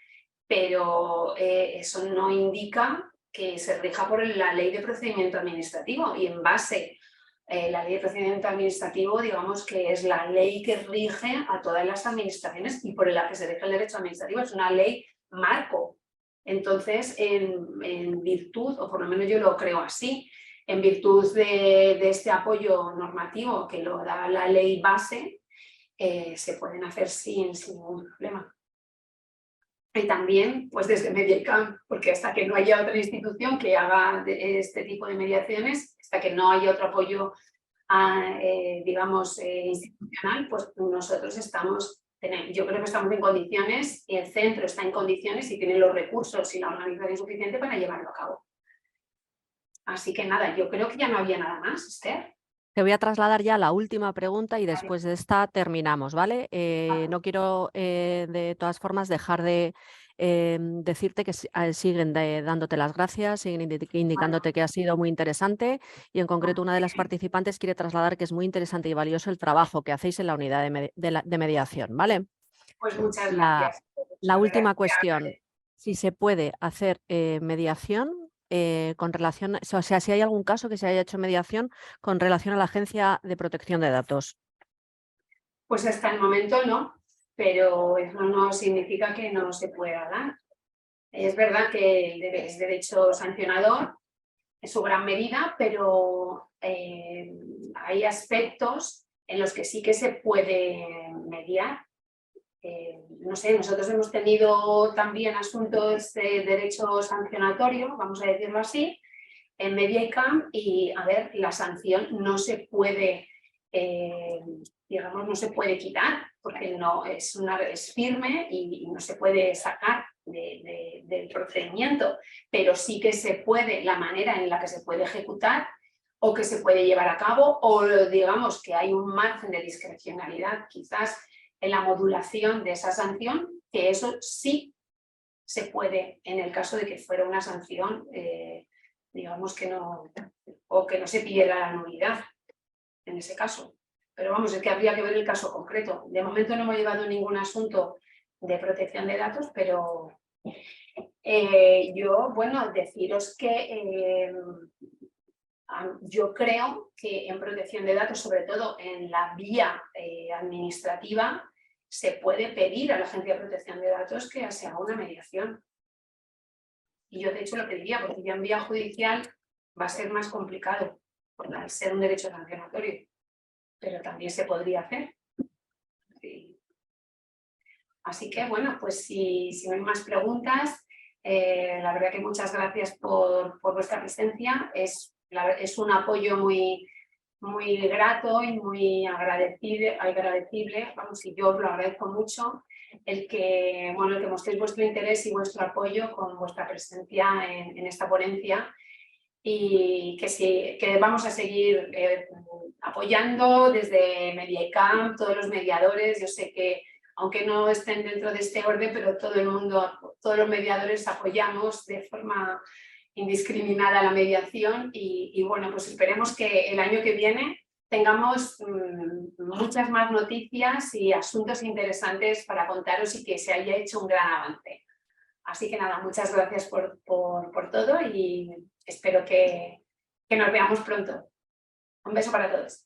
pero eso no indica que se rija por la ley de procedimiento administrativo y en base la ley de procedimiento administrativo, digamos que es la ley que rige a todas las administraciones y por la que se rige el derecho administrativo, es una ley marco. Entonces, en virtud, o por lo menos yo lo creo así, en virtud de este apoyo normativo que lo da la ley base, se pueden hacer sin ningún problema. Y también, pues desde Medicam, porque hasta que no haya otra institución que haga este tipo de mediaciones, hasta que no haya otro apoyo, digamos, institucional, pues nosotros yo creo que estamos en condiciones, y el centro está en condiciones y tiene los recursos y la organización suficiente para llevarlo a cabo. Así que nada, yo creo que ya no había nada más, Esther. Te voy a trasladar ya la última pregunta y después de esta terminamos, ¿vale? No quiero de todas formas dejar de decirte que siguen dándote las gracias, siguen indicándote que ha sido muy interesante y en concreto una de las participantes quiere trasladar que es muy interesante y valioso el trabajo que hacéis en la unidad de mediación, ¿vale? Pues muchas gracias. La última cuestión, si se puede hacer mediación con relación, o sea, si hay algún caso que se haya hecho mediación con relación a la Agencia de Protección de Datos. Pues hasta el momento no, pero eso no significa que no se pueda dar. Es verdad que es derecho sancionador en su gran medida, pero hay aspectos en los que sí que se puede mediar. No sé, nosotros hemos tenido también asuntos de derecho sancionatorio, vamos a decirlo así, en Medicam y, a ver, la sanción no se puede, digamos, no se puede quitar porque no es firme y no se puede sacar del procedimiento, pero sí que se puede, la manera en la que se puede ejecutar o que se puede llevar a cabo o digamos que hay un margen de discrecionalidad quizás en la modulación de esa sanción, que eso sí se puede en el caso de que fuera una sanción digamos que no, o que no se pidiera la nulidad en ese caso. Pero vamos, es que habría que ver el caso concreto. De momento no hemos llevado ningún asunto de protección de datos, pero yo, bueno, deciros que yo creo que en protección de datos, sobre todo en la vía administrativa, se puede pedir a la Agencia de Protección de Datos que se haga una mediación. Y yo de hecho lo pediría, porque ya en vía judicial va a ser más complicado, al ser un derecho sancionatorio, pero también se podría hacer. Sí. Así que bueno, pues si no hay más preguntas, la verdad que muchas gracias por vuestra presencia. Es un apoyo muy grato y muy agradecible, vamos, y yo os lo agradezco mucho, el que mostréis vuestro interés y vuestro apoyo con vuestra presencia en esta ponencia, y que vamos a seguir apoyando desde MediaICAM, todos los mediadores. Yo sé que aunque no estén dentro de este orden, pero todo el mundo, todos los mediadores apoyamos de forma indiscriminada la mediación, y bueno, pues esperemos que el año que viene tengamos muchas más noticias y asuntos interesantes para contaros, y que se haya hecho un gran avance. Así que nada, muchas gracias por todo, y espero que nos veamos pronto. Un beso para todos.